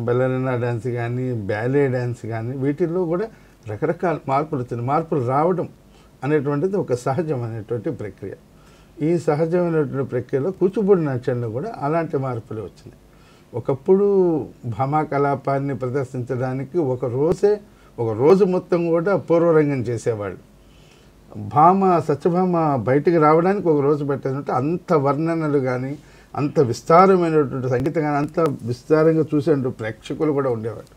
బెలరినా డ్యాన్స్ కానీ బ్యాలే డ్యాన్స్ కానీ వీటిల్లో కూడా రకరకాల మార్పులు వచ్చింది. మార్పులు రావడం అనేటువంటిది ఒక సహజమైనటువంటి ప్రక్రియ. ఈ సహజమైనటువంటి ప్రక్రియలో కూచిపూడి నాట్యంలో కూడా అలాంటి మార్పులు వచ్చినాయి. ఒకప్పుడు భామా కలాపాన్ని ప్రదర్శించడానికి ఒక రోజు మొత్తం కూడా పూర్వరంగం చేసేవాళ్ళు. సత్యభామ బయటికి రావడానికి ఒక రోజు పెట్టేదంటే అంత వర్ణనలు కానీ అంత విస్తారమైనటువంటి సంగీతం కానీ అంత విస్తారంగా చూసేటువంటి ప్రేక్షకులు కూడా ఉండేవాళ్ళు.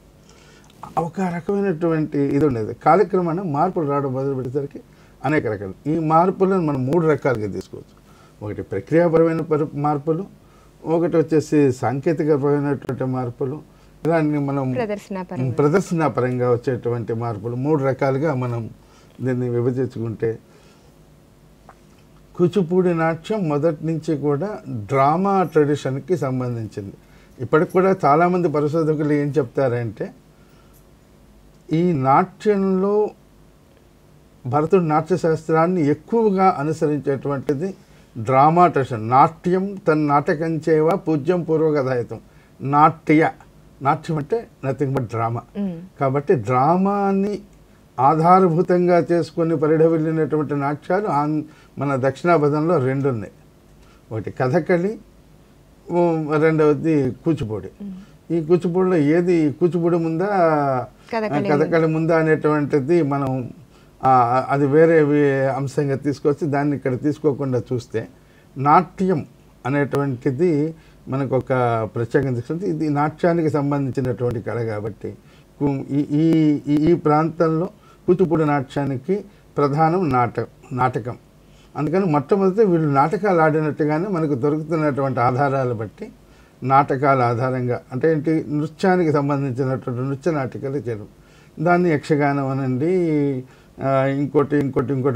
ఒక రకమైనటువంటి ఇది ఉండేది. కాలక్రమాన్ని మార్పులు రావడం మొదలు పెట్టేసరికి అనేక రకాలు. ఈ మార్పులను మనం 3 రకాలుగా తీసుకోవచ్చు. ఒకటి ప్రక్రియాపరమైన మార్పులు, ఒకటి వచ్చేసి సాంకేతికపరమైనటువంటి మార్పులు, ఇలాంటి మనం ప్రదర్శనాపరంగా వచ్చేటువంటి మార్పులు 3 రకాలుగా మనం దీన్ని విభజించుకుంటే, కూచిపూడి నాట్యం మొదటి నుంచి కూడా డ్రామా ట్రెడిషన్కి సంబంధించింది. ఇప్పటికి కూడా చాలామంది పరిశోధకులు ఏం చెప్తారంటే, ఈ నాట్యంలో భరతుడి నాట్యశాస్త్రాన్ని ఎక్కువగా అనుసరించేటువంటిది డ్రామా ట్రెడిషన్. నాట్యం తన నాటకంచేవా పూజ్యం పూర్వకథాయితం. నాట్యం అంటే నథింగ్ బట్ డ్రామా. కాబట్టి డ్రామాని ఆధారభూతంగా చేసుకొని పరిఢవిల్లినటువంటి నాట్యాలు మన దక్షిణాపథంలో 2 ఉన్నాయి. ఒకటి కథకళి, రెండవది కూచిపూడి. ఈ కూచిపూడిలో ఏది కూచిపూడి ముందా కథకళి ముందా అనేటువంటిది మనం అది వేరే అంశంగా తీసుకొచ్చి దాన్ని ఇక్కడ తీసుకోకుండా చూస్తే, నాట్యం అనేటువంటిది మనకు ఒక ప్రత్యేకంగా తీసుకుంటే ఇది నాట్యానికి సంబంధించినటువంటి కళ. కాబట్టి ఈ ప్రాంతంలో కూచిపూడి నాట్యానికి ప్రధానం నాటకం. అందుకని మొట్టమొదటి వీళ్ళు నాటకాలు ఆడినట్టుగానే మనకు దొరుకుతున్నటువంటి ఆధారాలు బట్టి నాటకాల ఆధారంగా అంటే ఏంటి, నృత్యానికి సంబంధించినటువంటి నృత్య నాటికలు చేయడం, దాన్ని యక్షగానం అనండి, ఇంకోటి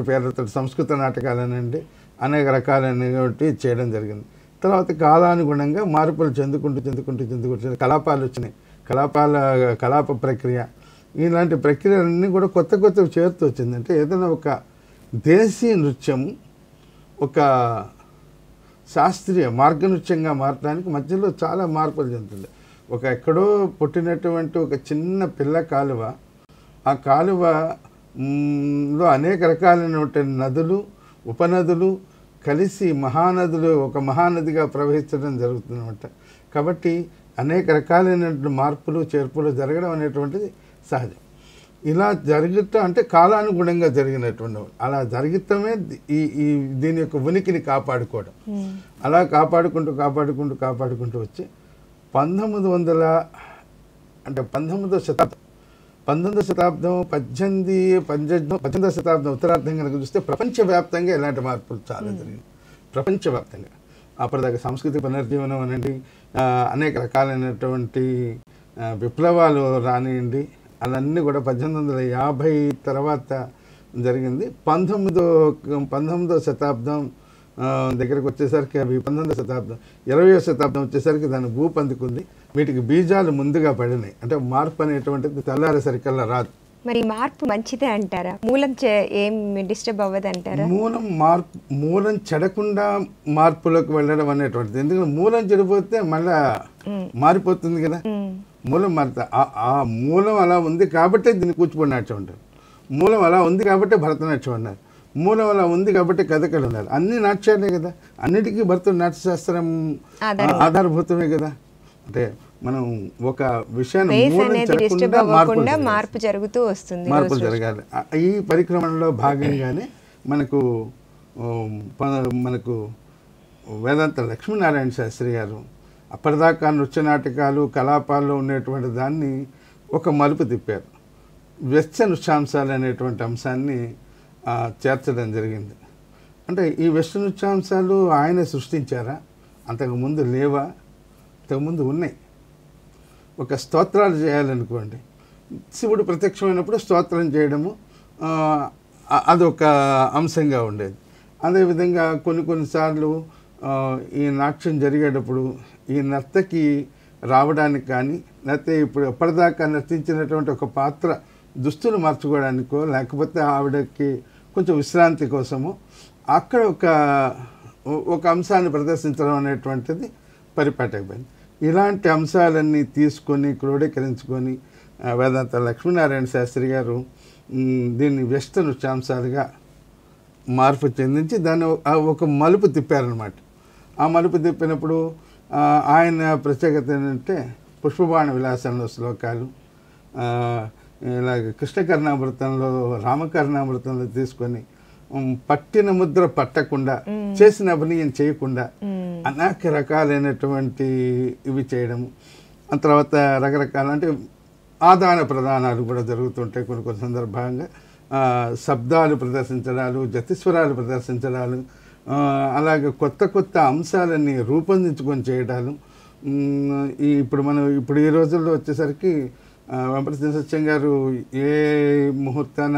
పేర్లతో సంస్కృత నాటకాలు అనండి, అనేక రకాలైనటువంటి చేయడం జరిగింది. తర్వాత కాలానుగుణంగా మార్పులు చెందుకుంటూ కలాపాలు వచ్చినాయి. కలాప ప్రక్రియ, ఇలాంటి ప్రక్రియలన్నీ కూడా కొత్తవి చేరుతూ వచ్చింది. అంటే ఏదైనా ఒక దేశీయ నృత్యము ఒక శాస్త్రీయ మార్గనృత్యంగా మారడానికి మధ్యలో చాలా మార్పులు చెందుతుంది. ఎక్కడో పుట్టినటువంటి ఒక చిన్న పిల్ల కాలువ, ఆ కాలువలో అనేక రకాలైనటువంటి నదులు, ఉపనదులు కలిసి ఒక మహానదిగా ప్రవహించడం జరుగుతుందన్నమాట. కాబట్టి అనేక రకాలైనటువంటి మార్పులు చేర్పులు జరగడం అనేటువంటిది సహజం. ఇలా జరుగుతా అంటే కాలానుగుణంగా జరిగినటువంటి అలా జరుగుతమే దీని యొక్క ఉనికిని కాపాడుకోవడం. అలా కాపాడుకుంటూ వచ్చి 19వ శతాబ్దం 18వ శతాబ్దం ఉత్తరార్థం కనుక చూస్తే ప్రపంచవ్యాప్తంగా ఇలాంటి మార్పులు చాలా జరిగింది. ప్రపంచవ్యాప్తంగా అప్పటిదాకా సాంస్కృతిక పునర్జీవనం అనండి, అనేక రకాలైనటువంటి విప్లవాలు రానియండి, అవన్నీ కూడా 1850 తర్వాత జరిగింది. 19వ శతాబ్దం దగ్గరకు వచ్చేసరికి అవి 19వ శతాబ్దం 20వ శతాబ్దం వచ్చేసరికి దాన్ని భూపందుకుంది. వీటికి బీజాలు ముందుగా పడినాయి. అంటే మార్పు అనేటువంటిది తెల్లారేసరికల్లా రాదు. మరి మార్పు మంచిదే అంటారా? మూలం ఏం డిస్టర్బ్ అవ్వదు అంటారా? మూలం చెడకుండా మార్పులోకి వెళ్ళడం అనేటువంటిది. ఎందుకంటే మూలం చెడిపోతే మళ్ళా మారిపోతుంది కదా. మూలం మారుతా ఆ మూలం అలా ఉంది కాబట్టి దీన్ని కూచిపూడి నాట్యం అంటారు. మూలం అలా ఉంది కాబట్టి భరతనాట్యం అన్నారు. మూలం అలా ఉంది కాబట్టి కథకళి ఉన్నారు. అన్ని నాట్యాలే కదా, అన్నిటికీ భరతుడి నాట్యశాస్త్రం ఆధారభూతమే కదా. అంటే మనం ఒక విషయాన్ని మార్పు జరుగుతూ వస్తుంది, మార్పులు జరగాలి. ఈ పరిక్రమణలో భాగంగానే మనకు వేదాంత లక్ష్మీనారాయణ శాస్త్రి గారు అప్పటిదాకా నృత్య నాటకాలు కలాపాల్లో ఉండేటువంటి దాన్ని ఒక మలుపు తిప్పారు. వెచ్చ నృత్యాంశాలు అనేటువంటి అంశాన్ని చేర్చడం జరిగింది. అంటే ఈ వెచ్చ నృత్యాంశాలు ఆయన సృష్టించారా? అంతకుముందు లేవా? అంతకుముందు ఉన్నాయి. ఒక స్తోత్రాలు చేయాలనుకోండి, శివుడు ప్రత్యక్షమైనప్పుడు స్తోత్రం చేయడము అదొక అంశంగా ఉండేది. అదేవిధంగా కొన్నిసార్లు ఈ నాట్యం జరిగేటప్పుడు ఈ నర్తకి రావడానికి కానీ, లేకపోతే ఇప్పుడు ఎప్పటిదాకా నర్తించినటువంటి ఒక పాత్ర దుస్తులు మార్చుకోవడానికో, లేకపోతే ఆవిడకి కొంచెం విశ్రాంతి కోసము అక్కడ ఒక అంశాన్ని ప్రదర్శించడం అనేటువంటిది పరిపాటైపోయింది. ఇలాంటి అంశాలన్నీ తీసుకొని క్రోడీకరించుకొని వేదాంత లక్ష్మీనారాయణ శాస్త్రి గారు దీన్ని వెస్ట్ నృత్యాంశాలుగా మార్పు చెందించి దాన్ని ఒక మలుపు తిప్పారనమాట. ఆ మలుపు తిప్పినప్పుడు ఆయన ప్రత్యేకత ఏంటంటే పుష్పబాణ విలాసంలో శ్లోకాలు, ఇలాగ కృష్ణకర్ణామృతంలో రామకర్ణామృతంలో తీసుకొని పట్టిన ముద్ర పట్టకుండా, చేసిన అభినయం చేయకుండా అనేక రకాలైనటువంటి ఇవి చేయడము. ఆ తర్వాత రకరకాల అంటే ఆదాన ప్రదానాలు కూడా జరుగుతుంటాయి కొన్ని సందర్భంగా. శబ్దాలు ప్రదర్శించడాలు, జతిస్వరాలు ప్రదర్శించడాలు, అలాగే కొత్త అంశాలన్నీ రూపొందించుకొని చేయడాలు. ఇప్పుడు ఈ రోజుల్లో వచ్చేసరికి వెంపటి సత్యం గారు ఏ ముహూర్తాన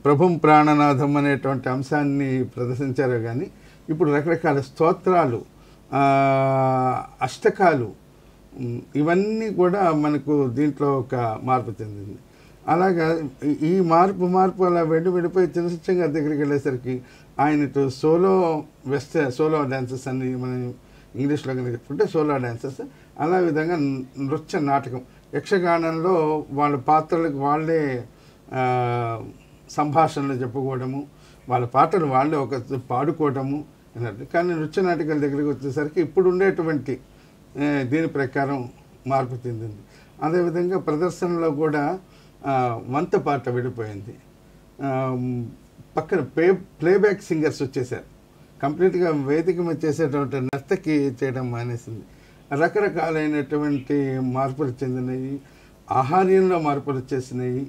ప్రభుం ప్రాణనాథం అనేటువంటి అంశాన్ని ప్రదర్శించారో కానీ ఇప్పుడు రకరకాల స్తోత్రాలు, అష్టకాలు, ఇవన్నీ కూడా మనకు దీంట్లో ఒక మార్పు చెందింది. అలాగా ఈ మార్పు అలా వెళ్ళిపోయి చిన్నసత్యం గారి దగ్గరికి వెళ్ళేసరికి ఆయన ఇటు సోలో డ్యాన్సెస్ అని మనం ఇంగ్లీష్లో కనుక చెప్పుకుంటే సోలో డ్యాన్సెస్, అలా విధంగా నృత్య నాటకం, యక్షగానంలో వాళ్ళ పాత్రలకు వాళ్ళే సంభాషణలు చెప్పుకోవడము, వాళ్ళ పాటలు వాళ్ళే ఒక పాడుకోవడము అన్నట్టు. కానీ నృత్య నాటకాల దగ్గరికి వచ్చేసరికి ఇప్పుడు ఉండేటువంటి దీని ప్రకారం మార్పు చెందింది. అదేవిధంగా ప్రదర్శనలో కూడా వంత పాట విడిపోయింది. పక్కన ప్లేబ్యాక్ సింగర్స్ వచ్చేసారు. కంప్లీట్గా వేదిక మీద చేసేటువంటి నర్తకి చేయడం మానేసింది. రకరకాలైనటువంటి మార్పులు చెందినవి, ఆహార్యంలో మార్పులు వచ్చేసినాయి.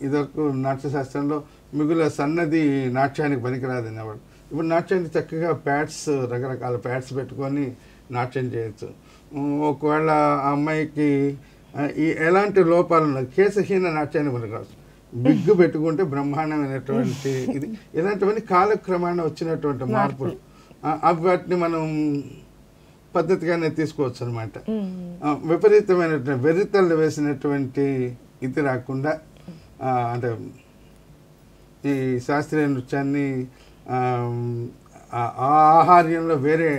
ఇదివరకు నాట్యశాస్త్రంలో మిగుల సన్నది నాట్యానికి పనికిరాదు అనేవాడు. ఇప్పుడు నాట్యానికి చక్కగా ప్యాడ్స్, రకరకాల ప్యాడ్స్ పెట్టుకొని నాట్యం చేయొచ్చు. ఒకవేళ ఆ అమ్మాయికి ఎలాంటి లోపాలు కేశహీన నాట్యానికి పనికిరాదు, బిగ్గు పెట్టుకుంటే బ్రహ్మాండమైనటువంటి ఇది. ఇలాంటివన్నీ కాలక్రమాన వచ్చినటువంటి మార్పులు. అవి వాటిని మనం పద్ధతిగానే తీసుకోవచ్చు అనమాట. విపరీతమైనటువంటి వెర్రితళ్ళు వేసినటువంటి ఇది రాకుండా, అంటే ఈ శాస్త్రీయ నృత్యాన్ని ఆహార్యంలో వేరే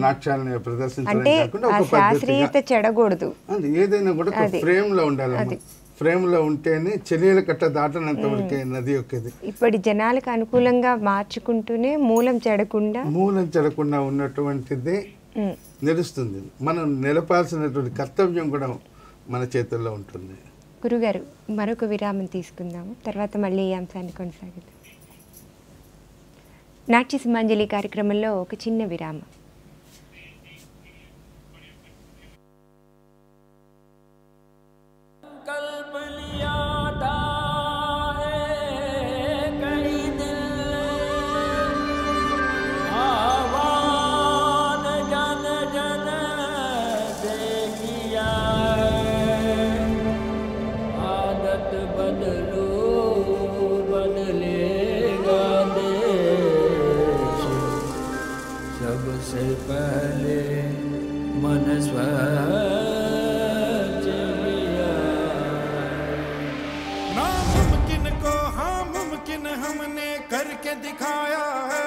నాట్యాలని ప్రదర్శించడం కాకుండా ఒక పద్ధతిగా చెడకూడదు, ఏదైనా కూడా ఒక ఫ్రేమ్ లో ఉండాలి. ఫ్రేమ్ లో ఉంటేనే చెలియల కట్ట దాటనంత వరకే నది యొక్కది. ఇప్పటి జనాలకు అనుకూలంగా మార్చుకుంటూనే మూలం చెడకుండా ఉన్నటువంటిదే నిలుస్తుంది. మనం నిలపాల్సినటువంటి కర్తవ్యం కూడా మన చేతుల్లో ఉంటుంది. గురుగారు, మరొక విరామం తీసుకుందాము, తర్వాత మళ్ళీ ఈ అంశాన్ని కొనసాగిద్దాం. నాట్య సింహాంజలి కార్యక్రమంలో ఒక చిన్న విరామం. करके दिखाया है,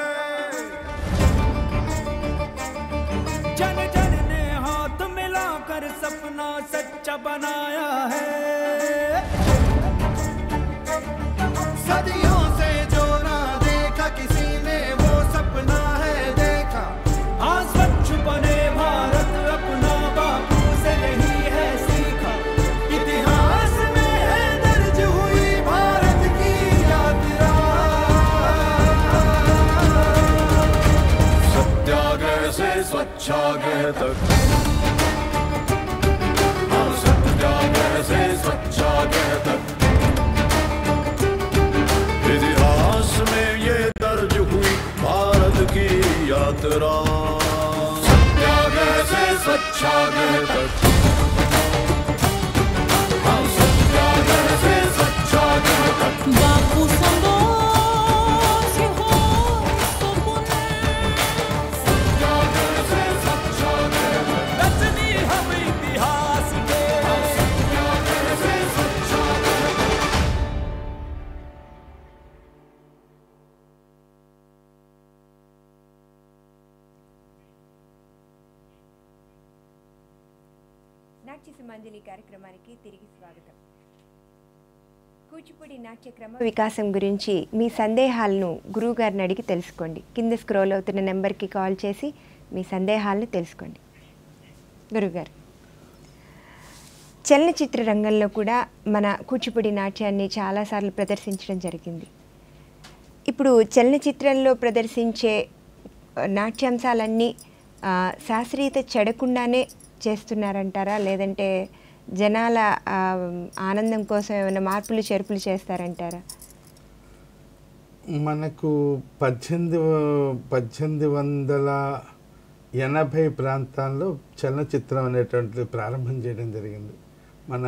जन जन ने हाथ मिलाकर सपना सच्चा बनाया है। सदियों से जो ना देखा किसी ने वो सपना है देखा। आज स्वच्छ बने भारत अपना बापू से यही है सीखा। इतिहास में है दर्ज हुई भारत की यात्रा। सत्याग्रह से स्वच्छाग्रह तक, सत्याग्रह से स्वच्छाग्रह तक, इतिहास में ये दर्ज हुई भारत की यात्रा। सत्याग्रह से स्वच्छाग्रह तक, सत्याग्रह से स्वच्छाग्रह तक। बापू నాట్య సింహాంజలి కార్యక్రమానికి తిరిగి స్వాగతం. కూచిపూడి నాట్య క్రమ వికాసం గురించి మీ సందేహాలను గురువుగారిని అడిగి తెలుసుకోండి. కింద స్క్రోల్ అవుతున్న నెంబర్కి కాల్ చేసి మీ సందేహాలను తెలుసుకోండి. గురువుగారు, చలనచిత్ర రంగంలో కూడా మన కూచిపూడి నాట్యాన్ని చాలాసార్లు ప్రదర్శించడం జరిగింది. ఇప్పుడు చలనచిత్రంలో ప్రదర్శించే నాట్యాంశాలన్నీ శాస్త్రీయత చెడకుండానే చేస్తున్నారంటారా, లేదంటే జనాల ఆనందం కోసం ఏమైనా మార్పులు చేర్పులు చేస్తారంటారా? మనకు 1880 ప్రాంతాల్లో చలనచిత్రం అనేటువంటిది ప్రారంభం చేయడం జరిగింది. మన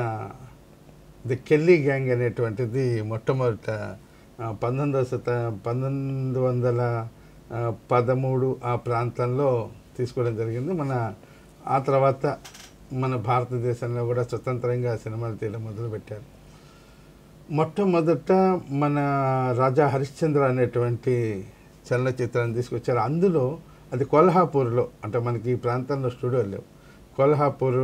ది కెల్లీ గ్యాంగ్ అనేటువంటిది మొట్టమొదట 1913 ఆ ప్రాంతంలో తీసుకోవడం జరిగింది. ఆ తర్వాత మన భారతదేశంలో కూడా స్వతంత్రంగా సినిమాలు తీయడం మొదలుపెట్టారు. మొట్టమొదట మన రాజా హరిశ్చంద్ర అనేటువంటి చలనచిత్రాన్ని తీసుకొచ్చారు. అందులో అది కొల్హాపూర్లో, అంటే మనకి ఈ ప్రాంతంలో స్టూడియో లేవు, కొల్హాపూర్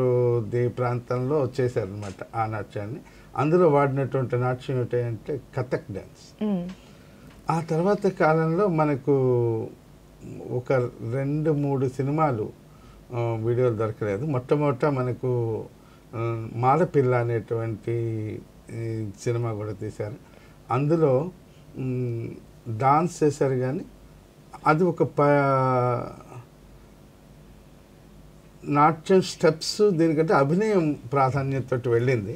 ప్రాంతంలో చేశారనమాట ఆ నాట్యాన్ని. అందులో వాడినటువంటి నాట్యం ఏంటంటే కథక్ డ్యాన్స్. ఆ తర్వాత కాలంలో మనకు ఒక 2-3 సినిమాలు వీడియోలు దొరకలేదు. మొట్టమొదట మనకు మాలపిల్ల అనేటువంటి సినిమా కూడా తీశారు. అందులో డాన్స్ చేశారు, కానీ అది ఒక నాట్యం స్టెప్స్, దీనికంటే అభినయం ప్రాధాన్యత వెళ్ళింది.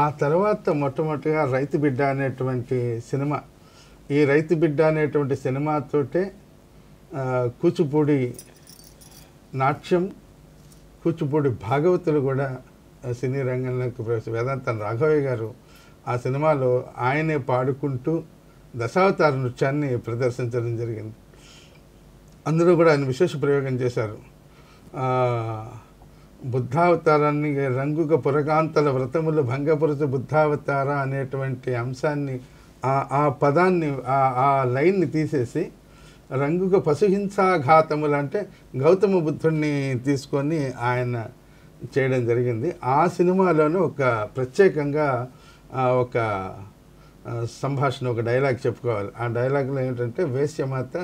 ఆ తర్వాత మొట్టమొదటిగా రైతు బిడ్డ అనేటువంటి సినిమా, ఈ రైతు బిడ్డ అనేటువంటి సినిమాతోటే కూచిపూడి నాట్యం, కూచిపూడి భాగవతులు కూడా సినీ రంగంలోకి వేదాంతం రాఘవయ్య గారు ఆ సినిమాలో ఆయనే పాడుకుంటూ దశావతార నృత్యాన్ని ప్రదర్శించడం జరిగింది. అందులో కూడా ఆయన విశేష ప్రయోగం చేశారు. బుద్ధావతారాన్ని రంగుక పురకాంతల వ్రతములు భంగపురుచు బుద్ధావతార అనేటువంటి అంశాన్ని, ఆ పదాన్ని, ఆ లైన్ని తీసేసి రంగుక పశుహింసాఘాతములు అంటే గౌతమ బుద్ధుడిని తీసుకొని ఆయన చేయడం జరిగింది. ఆ సినిమాలోనే ఒక ప్రత్యేకంగా ఒక సంభాషణ, ఒక డైలాగ్ చెప్పుకోవాలి. ఆ డైలాగ్లో ఏంటంటే, వేశ్యమాత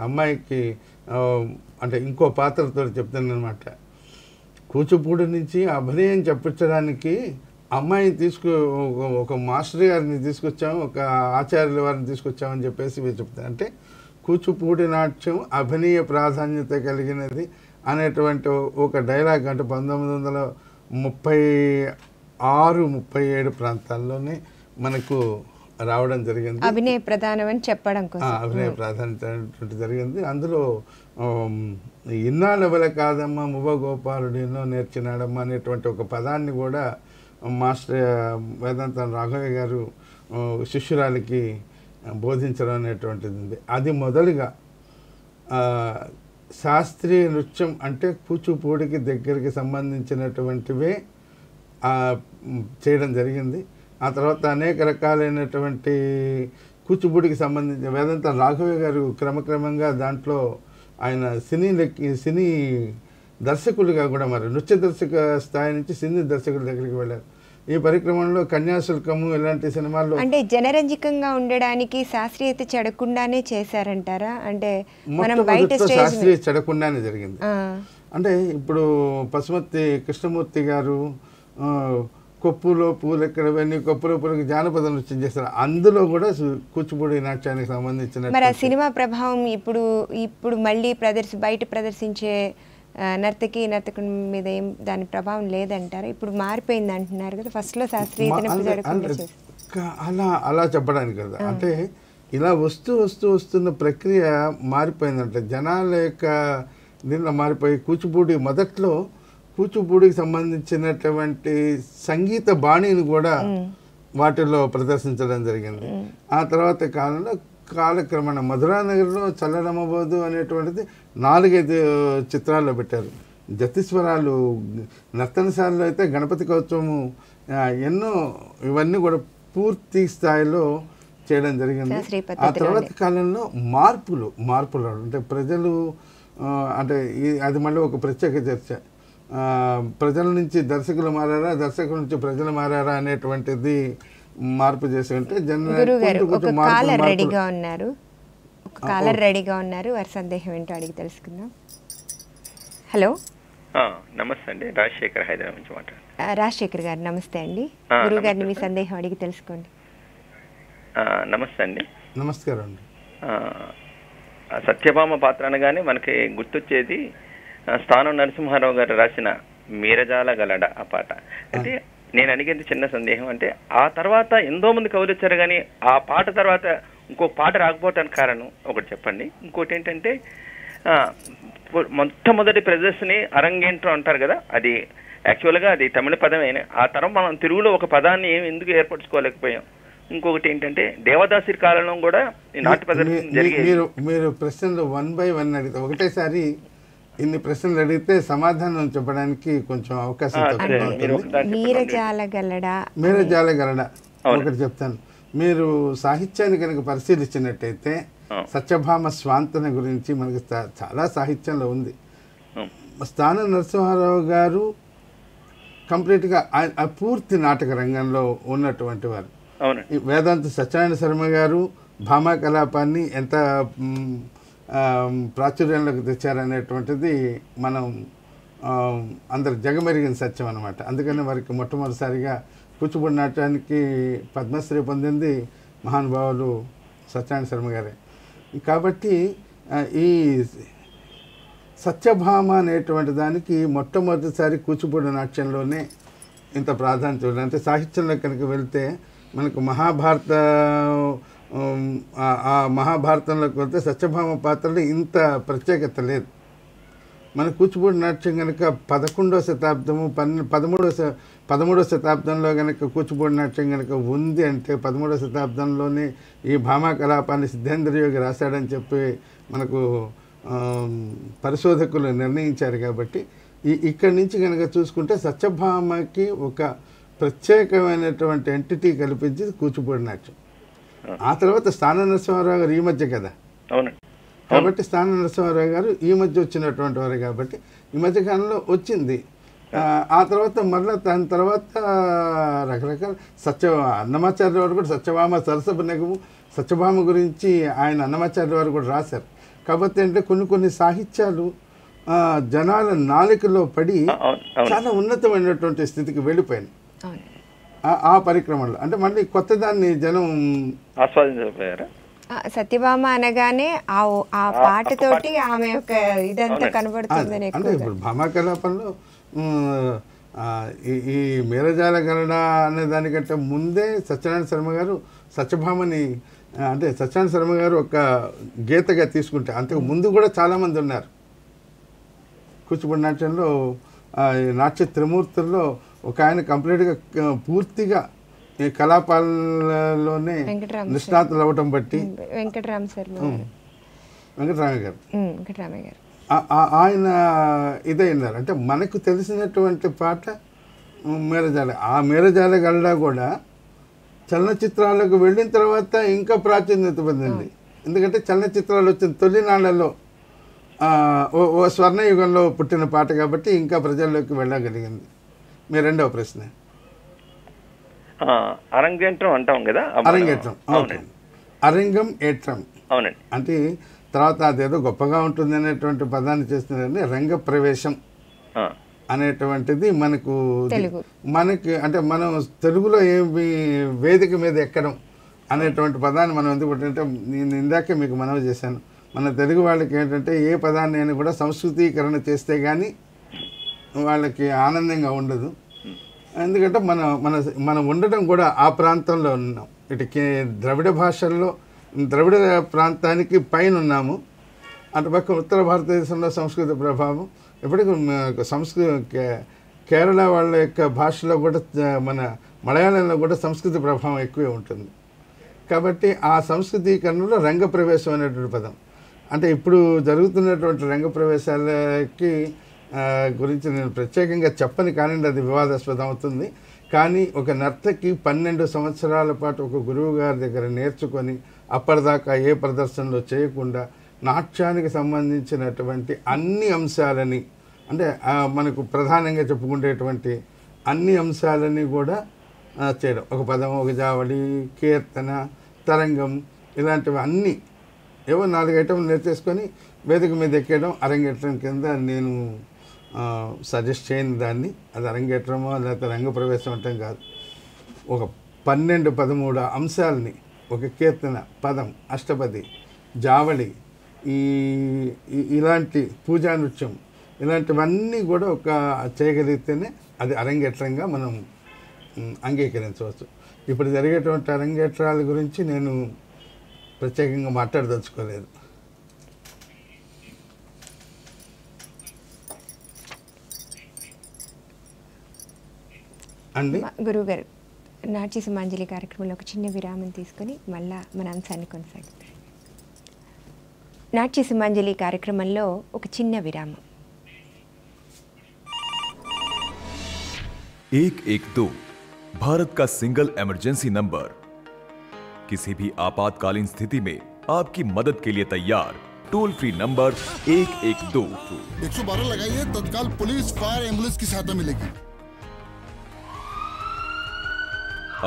అమ్మాయికి అంటే ఇంకో పాత్రతో చెప్తానమాట, కూచిపూడి నుంచి అభినయం చెప్పించడానికి అమ్మాయిని ఒక మాస్టర్ గారిని తీసుకొచ్చాము, ఒక ఆచార్యుల వారిని తీసుకొచ్చామని చెప్పేసి మీరు చెప్తారు. అంటే కూచిపూడి నాట్యం అభినయ ప్రాధాన్యత కలిగినది అనేటువంటి ఒక డైలాగ్, అంటే 1936-37 ప్రాంతాల్లోనే మనకు రావడం జరిగింది. అభినయ ప్రధానం అని చెప్పడం కోసం అభినయ ప్రాధాన్యత జరిగింది. అందులో ఇన్నాళ్ళ వల్ల కాదమ్మా మువ్వ గోపాలుడు ఎన్నో నేర్చినాడమ్మా అనేటువంటి ఒక పదాన్ని కూడా మాస్టర్ వేదాంతం రాఘవయ్య గారు శిష్యురాలికి బోధించడం అనేటువంటిది ఉంది. అది మొదలుగా శాస్త్రీయ నృత్యం అంటే కూచిపూడికి దగ్గరికి సంబంధించినటువంటివే చేయడం జరిగింది. ఆ తర్వాత అనేక రకాలైనటువంటి కూచిపూడికి సంబంధించిన వేదాంతం రాఘవయ్య గారు క్రమక్రమంగా దాంట్లో ఆయన సినీ దర్శకులుగా కూడా, మరి నృత్య దర్శక స్థాయి నుంచి సినీ దర్శకుల దగ్గరికి వెళ్ళారు. ఈ పరిక్రమంలో కన్యాశుల్కము ఇలాంటి సినిమాల్లో అంటే జనరంజకంగా ఉండడానికి శాస్త్రీయత చెడకుండానే చేశారంటారా? అంటే మనం బయట శాస్త్రీయ చెడకుండానే జరిగింది. అంటే ఇప్పుడు పశుమతి కృష్ణమూర్తి గారు కొప్పులో పూలు ఎక్కడవన్నీ కొప్పులో పూలకి జానపద నృత్యం చేస్తారు. అందులో కూడా కూచిపూడి నాట్యానికి సంబంధించిన మరి ఆ సినిమా ప్రభావం ఇప్పుడు మళ్ళీ బయట ప్రదర్శించే నర్తకుల మీద ఏం దాని ప్రభావం లేదంటారా? ఇప్పుడు మారిపోయింది అంటున్నారు కదా, ఫస్ట్లో శాస్త్రీయత అలా చెప్పడానికి కదా. అంటే ఇలా వస్తున్న ప్రక్రియ మారిపోయిందంటే జనాల యొక్క దీనిలో మారిపోయి కూచిపూడి మొదట్లో కూచిపూడికి సంబంధించినటువంటి సంగీత బాణిని కూడా వాటిల్లో ప్రదర్శించడం జరిగింది. ఆ తర్వాత కాలక్రమేణ మధురానగర్లో చల్లడమ్మబోదు అనేటువంటిది 4-5 చిత్రాల్లో పెట్టారు. జతిస్వరాలు నర్తనశాలలో అయితే గణపతి కౌత్సవము ఎన్నో ఇవన్నీ కూడా పూర్తి స్థాయిలో చేయడం జరిగింది. ఆ తర్వాత కాలంలో మార్పులు అంటే ప్రజలు అంటే అది మళ్ళీ ఒక ప్రత్యేక చర్చ. ప్రజల నుంచి దర్శకులు మారారా, దర్శకుల నుంచి ప్రజలు మారారా అనేటువంటిది మార్పు చేసి ఉంటే గురుగారు ఒక కొంచెం కాలర్ మార్పు రెడీగా ఉన్నారు, ఒక కాలర్ రెడీగా ఉన్నారు, వారి సందేహం ఏంటో అడిగి తెలుసుకుందాం. హలో, నమస్తే అండి, రాజశేఖర్ హైదరాబాద్ నుంచి మాట్లాడు. రాజశేఖర్ గారు నమస్తే అండి. గురువు గారిని మీ సందేహం అడిగి తెలుసుకోండి. నమస్తే అండి. నమస్కారం అండి. సత్యభామ పాత్ర అనగానే మనకి గుర్తొచ్చేది స్థానం నరసింహారావు గారు రాసిన మీరజాల గలడ ఆ పాట. అయితే నేను అడిగేది చిన్న సందేహం, అంటే ఆ తర్వాత ఎంతో మంది కవులు వచ్చారు కానీ ఆ పాట తర్వాత ఇంకో పాట రాకపోవటానికి కారణం ఒకటి చెప్పండి. ఇంకోటి ఏంటంటే మొట్టమొదటి ప్రదర్శని అరంగేంట్రం అంటారు కదా, అది యాక్చువల్గా అది తమిళ పదమే. ఆ తరం మనం తెలుగులో ఒక పదాన్ని ఎందుకు ఏర్పరచుకోలేకపోయాం? ఇంకొకటి ఏంటంటే దేవదాసి కాలంలో కూడా ఈ నాట్య ప్రదర్శన జరిగేది. మీరు ప్రశ్నలు 1 by 1 అడిగితే ఒకటేసారి ఇన్ని ప్రశ్నలు అడిగితే సమాధానం చెప్పడానికి కొంచెం అవకాశం మీరజాలగలడా ఒకటి చెప్తాను. మీరు సాహిత్యాన్ని కనుక పరిశీలించినట్టయితే సత్యభామ స్వాంతన గురించి మనకి చాలా సాహిత్యంలో ఉంది. స్థానం నరసింహారావు గారు కంప్లీట్గా పూర్తి నాటక రంగంలో ఉన్నటువంటి వారు. వేదాంత సత్యనారాయణ శర్మ గారు భామా కలాపాన్ని ఎంత ప్రాచుర్యంలోకి తెచ్చారనేటువంటిది మనం అందరు జగమెరిగిన సత్యం అన్నమాట. అందుకని వారికి మొట్టమొదటిసారిగా కూచిపూడి నాట్యానికి పద్మశ్రీ పొందింది మహానుభావులు సత్యనారాయణ శర్మ గారే. కాబట్టి ఈ సత్యభామ అనేటువంటి దానికి మొట్టమొదటిసారి కూచిపూడి నాట్యంలోనే ఇంత ప్రాధాన్యత ఉంది. అంటే సాహిత్యంలో కనుక వెళ్తే మనకు మహాభారతంలోకి వెళ్తే సత్యభామ పాత్రలో ఇంత ప్రత్యేకత లేదు. మన కూచిపూడి నాట్యం కనుక 11వ శతాబ్దము 13వ శతాబ్దంలో కనుక కూచిపూడి నాట్యం కనుక ఉంది అంటే 13వ శతాబ్దంలోనే ఈ భామా కలాపాన్ని సిద్ధేంద్రయోగి రాశాడని చెప్పి మనకు పరిశోధకులు నిర్ణయించారు. కాబట్టి ఇక్కడి నుంచి కనుక చూసుకుంటే సత్యభామకి ఒక ప్రత్యేకమైనటువంటి ఎంటిటీ కల్పించి కూచిపూడి నాట్యం. ఆ తర్వాత స్థాన నరసింహారావు గారు ఈ మధ్య కదా, కాబట్టి స్థాన నరసింహారావు గారు ఈ మధ్య వచ్చినటువంటి వారు కాబట్టి ఈ మధ్య కాలంలో వచ్చింది. ఆ తర్వాత మళ్ళీ దాని తర్వాత రకరకాల అన్నమాచార్య వారు కూడా సత్యభామ సరసపు నెగము సత్యభామ గురించి ఆయన అన్నమాచార్య వారు కూడా రాశారు. కాబట్టి అంటే కొన్ని సాహిత్యాలు జనాల నాలుకలో పడి చాలా ఉన్నతమైనటువంటి స్థితికి వెళ్ళిపోయింది ఆ పరిక్రమలో. అంటే మళ్ళీ కొత్త దాన్ని జనం ఆస్వాదించకపోయారా? సత్యభామ అనగానే ఆ పాటతోటి ఆమె యొక్క ఇదంతా కనబడుతుంది. అంటే ఇప్పుడు భామా కలాపంలో ఈ మీరజాల గలడ అనే దానికంటే ముందే సత్యనారాయణ శర్మ గారు సత్యభామని అంటే సత్యనారాయణ శర్మ గారు ఒక గీతగా తీసుకుంటే అంతకు ముందు కూడా చాలామంది ఉన్నారు కూచిపూడి నాట్యంలో. నాట్య త్రిమూర్తుల్లో ఒక ఆయన కంప్లీట్గా పూర్తిగా ఈ కళాపాలలోనే నిష్ణాతులు అవ్వటం బట్టి వెంకటరామయ్య గారు ఆయన ఇదైనారు. అంటే మనకు తెలిసినటువంటి పాట మేరజాల. ఆ మేరజాల గల్లా కూడా చలనచిత్రాలకు వెళ్ళిన తర్వాత ఇంకా ప్రాచుర్యత పొందింది. ఎందుకంటే చలనచిత్రాలు వచ్చిన తొలినాళ్లలో ఓ స్వర్ణయుగంలో పుట్టిన పాట కాబట్టి ఇంకా ప్రజల్లోకి వెళ్ళగలిగింది. మీ రెండవ ప్రశ్న అరంగేట్రం అంటాం కదా. అరంగేట్రం, అరంగం ఏట్రం. అవునండి. అంటే తర్వాత అదేదో గొప్పగా ఉంటుంది అనేటువంటి పదాన్ని చేస్తున్నారని రంగ ప్రవేశం అనేటువంటిది మనకి అంటే మనం తెలుగులో ఏమి వేదిక మీద ఎక్కడం అనేటువంటి పదాన్ని మనం ఎందుకు అంటే నేను ఇందాకే మీకు మనవి చేశాను. మన తెలుగు వాళ్ళకి ఏంటంటే ఏ పదాన్ని నేను కూడా సంస్కృతీకరణ చేస్తే కానీ వాళ్ళకి ఆనందంగా ఉండదు. ఎందుకంటే మనం ఉండడం కూడా ఆ ప్రాంతంలో ఉన్నాం. ఇటు ద్రవిడ భాషల్లో ద్రవిడ ప్రాంతానికి పైన ఉన్నాము. అటుపక్క ఉత్తర భారతదేశంలో సంస్కృత ప్రభావం ఎప్పటికీ కేరళ వాళ్ళ యొక్క భాషలో కూడా మన మలయాళంలో కూడా సంస్కృత ప్రభావం ఎక్కువే ఉంటుంది. కాబట్టి ఆ సంస్కృతీకరణలో రంగ ప్రవేశం అనేటువంటి పదం అంటే ఇప్పుడు జరుగుతున్నటువంటి రంగ ప్రవేశాలకి గురించి నేను ప్రత్యేకంగా చెప్పని కానీ అది వివాదాస్పదం అవుతుంది. కానీ ఒక నర్తకి 12 సంవత్సరాల పాటు ఒక గురువు గారి దగ్గర నేర్చుకొని అప్పటిదాకా ఏ ప్రదర్శనలో చేయకుండా నాట్యానికి సంబంధించినటువంటి అన్ని అంశాలని అంటే మనకు ప్రధానంగా చెప్పుకునేటువంటి అన్ని అంశాలని కూడా చేయడం, ఒక పదం, ఒక జావళి, కీర్తన, తరంగం, ఇలాంటివి అన్నీ ఏవో 4 ఐటమ్లు నేర్చేసుకొని వేదిక మీద ఎక్కేయడం అరంగేట్రం కింద నేను సజెస్ట్ చేయని దాన్ని. అది అరంగేట్రమో లేకపోతే రంగప్రవేశం అంటే కాదు. ఒక 12-13 అంశాలని, ఒక కీర్తన, పదం, అష్టపది, జావళి, ఇలాంటి పూజా నృత్యం, ఇలాంటివన్నీ కూడా ఒక చేయగలిగితేనే అది అరంగేట్రంగా మనం అంగీకరించవచ్చు. ఇప్పుడు జరిగేటువంటి అరంగేట్రాల గురించి నేను ప్రత్యేకంగా మాట్లాడదలుచుకోలేదు. అండి గురువుగారు, నాట్య సుమాంజలి కార్యక్రమంలో ఒక చిన్న విరామం తీసుకొని మళ్ళా మన అంశాన్ని కొనసాగిద్దాం. నాట్య సుమాంజలి కార్యక్రమంలో ఒక చిన్న విరామం. 112 भारत का सिंगल इमरजेंसी नंबर। किसी भी आपातकालीन स्थिति में आपकी मदद के लिए तैयार टोल फ्री नंबर 112। 112 लगाइए, तत्काल पुलिस, फायर, एम्बुलेंस की सहायता मिलेगी।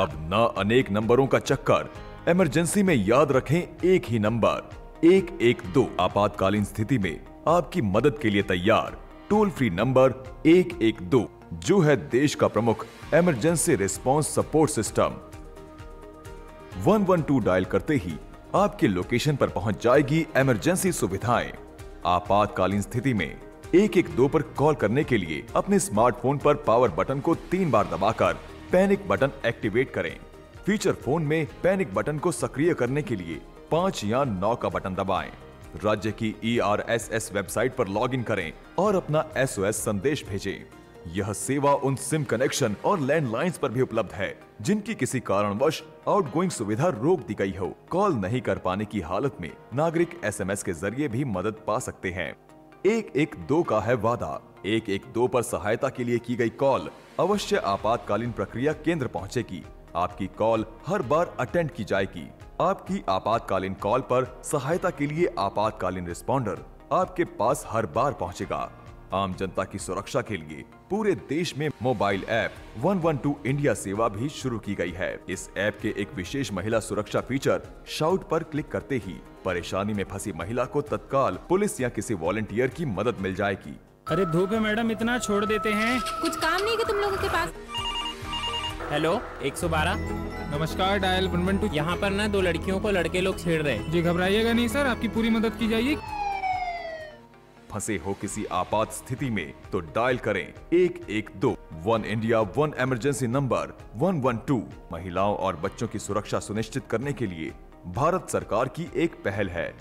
अब ना अनेक नंबरों का चक्कर, इमरजेंसी में याद रखें एक ही नंबर 112। आपातकालीन स्थिति में आपकी मदद के लिए तैयार टोल फ्री नंबर 112, जो है देश का प्रमुख emergency response support system. 112 dial करते ही आपके लोकेशन पर पहुंच जाएगी इमरजेंसी सुविधाएं। आपातकालीन स्थिति में 112 पर कॉल करने के लिए अपने स्मार्टफोन पर पावर बटन को 3 बार दबाकर पैनिक बटन एक्टिवेट करें। फीचर फोन में पैनिक बटन को सक्रिय करने के लिए 5 या 9 का बटन दबाएं। राज्य की ERSS वेबसाइट पर लॉगिन करें और अपना SOS संदेश भेजें। यह सेवा उन सिम कनेक्शन और लैंडलाइंस पर भी उपलब्ध है जिनकी किसी कारणवश आउटगोइंग सुविधा रोक दी गई हो। कॉल नहीं कर पाने की हालत में नागरिक SMS के जरिए भी मदद पा सकते हैं। 112 का है वादा। 112 पर सहायता के लिए की गई कॉल अवश्य आपातकालीन प्रक्रिया केंद्र पहुंचेगी। आपकी कॉल हर बार अटेंड की जाएगी। आपकी आपातकालीन कॉल पर सहायता के लिए आपातकालीन रिस्पॉन्डर आपके पास हर बार पहुंचेगा। आम जनता की सुरक्षा के लिए पूरे देश में मोबाइल ऐप 112 इंडिया सेवा भी शुरू की गई है। इस ऐप के एक विशेष महिला सुरक्षा फीचर शाउट पर क्लिक करते ही परेशानी में फंसी महिला को तत्काल पुलिस या किसी वॉलंटियर की मदद मिल जाएगी। अरे धूप है मैडम, इतना छोड़ देते हैं। कुछ काम नहीं है तुम लोगों के पास? हेलो 112। नमस्कार, डायल 112। यहाँ पर ना 2 लड़कियों को लड़के लोग छेड़ रहे हैं। जी घबराइएगा नहीं सर, आपकी पूरी मदद की जाएगी। फंसे हो किसी आपात स्थिति में तो डायल करें 112। 1 इंडिया 1 इमरजेंसी नंबर 112 महिलाओं और बच्चों की सुरक्षा सुनिश्चित करने के लिए भारत सरकार की एक पहल है।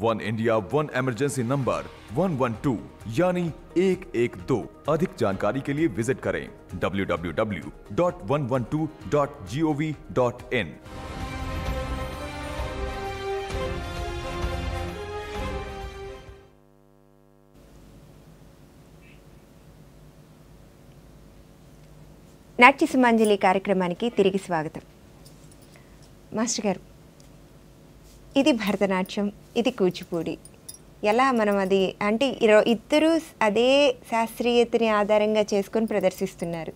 1 इंडिया 1 इमरजेंसी नंबर 112 यानी 112। अधिक जानकारी के लिए विजिट करें www.112.gov.in। నాట్య సుమాంజలి కార్యక్రమానికి తిరిగి స్వాగతం. మాస్టర్ గారు, ఇది భరతనాట్యం, ఇది కూచిపూడి. ఎలా మనం అది అంటే ఇద్దరు అదే శాస్త్రీయతని ఆధారంగా చేసుకొని ప్రదర్శిస్తున్నారు.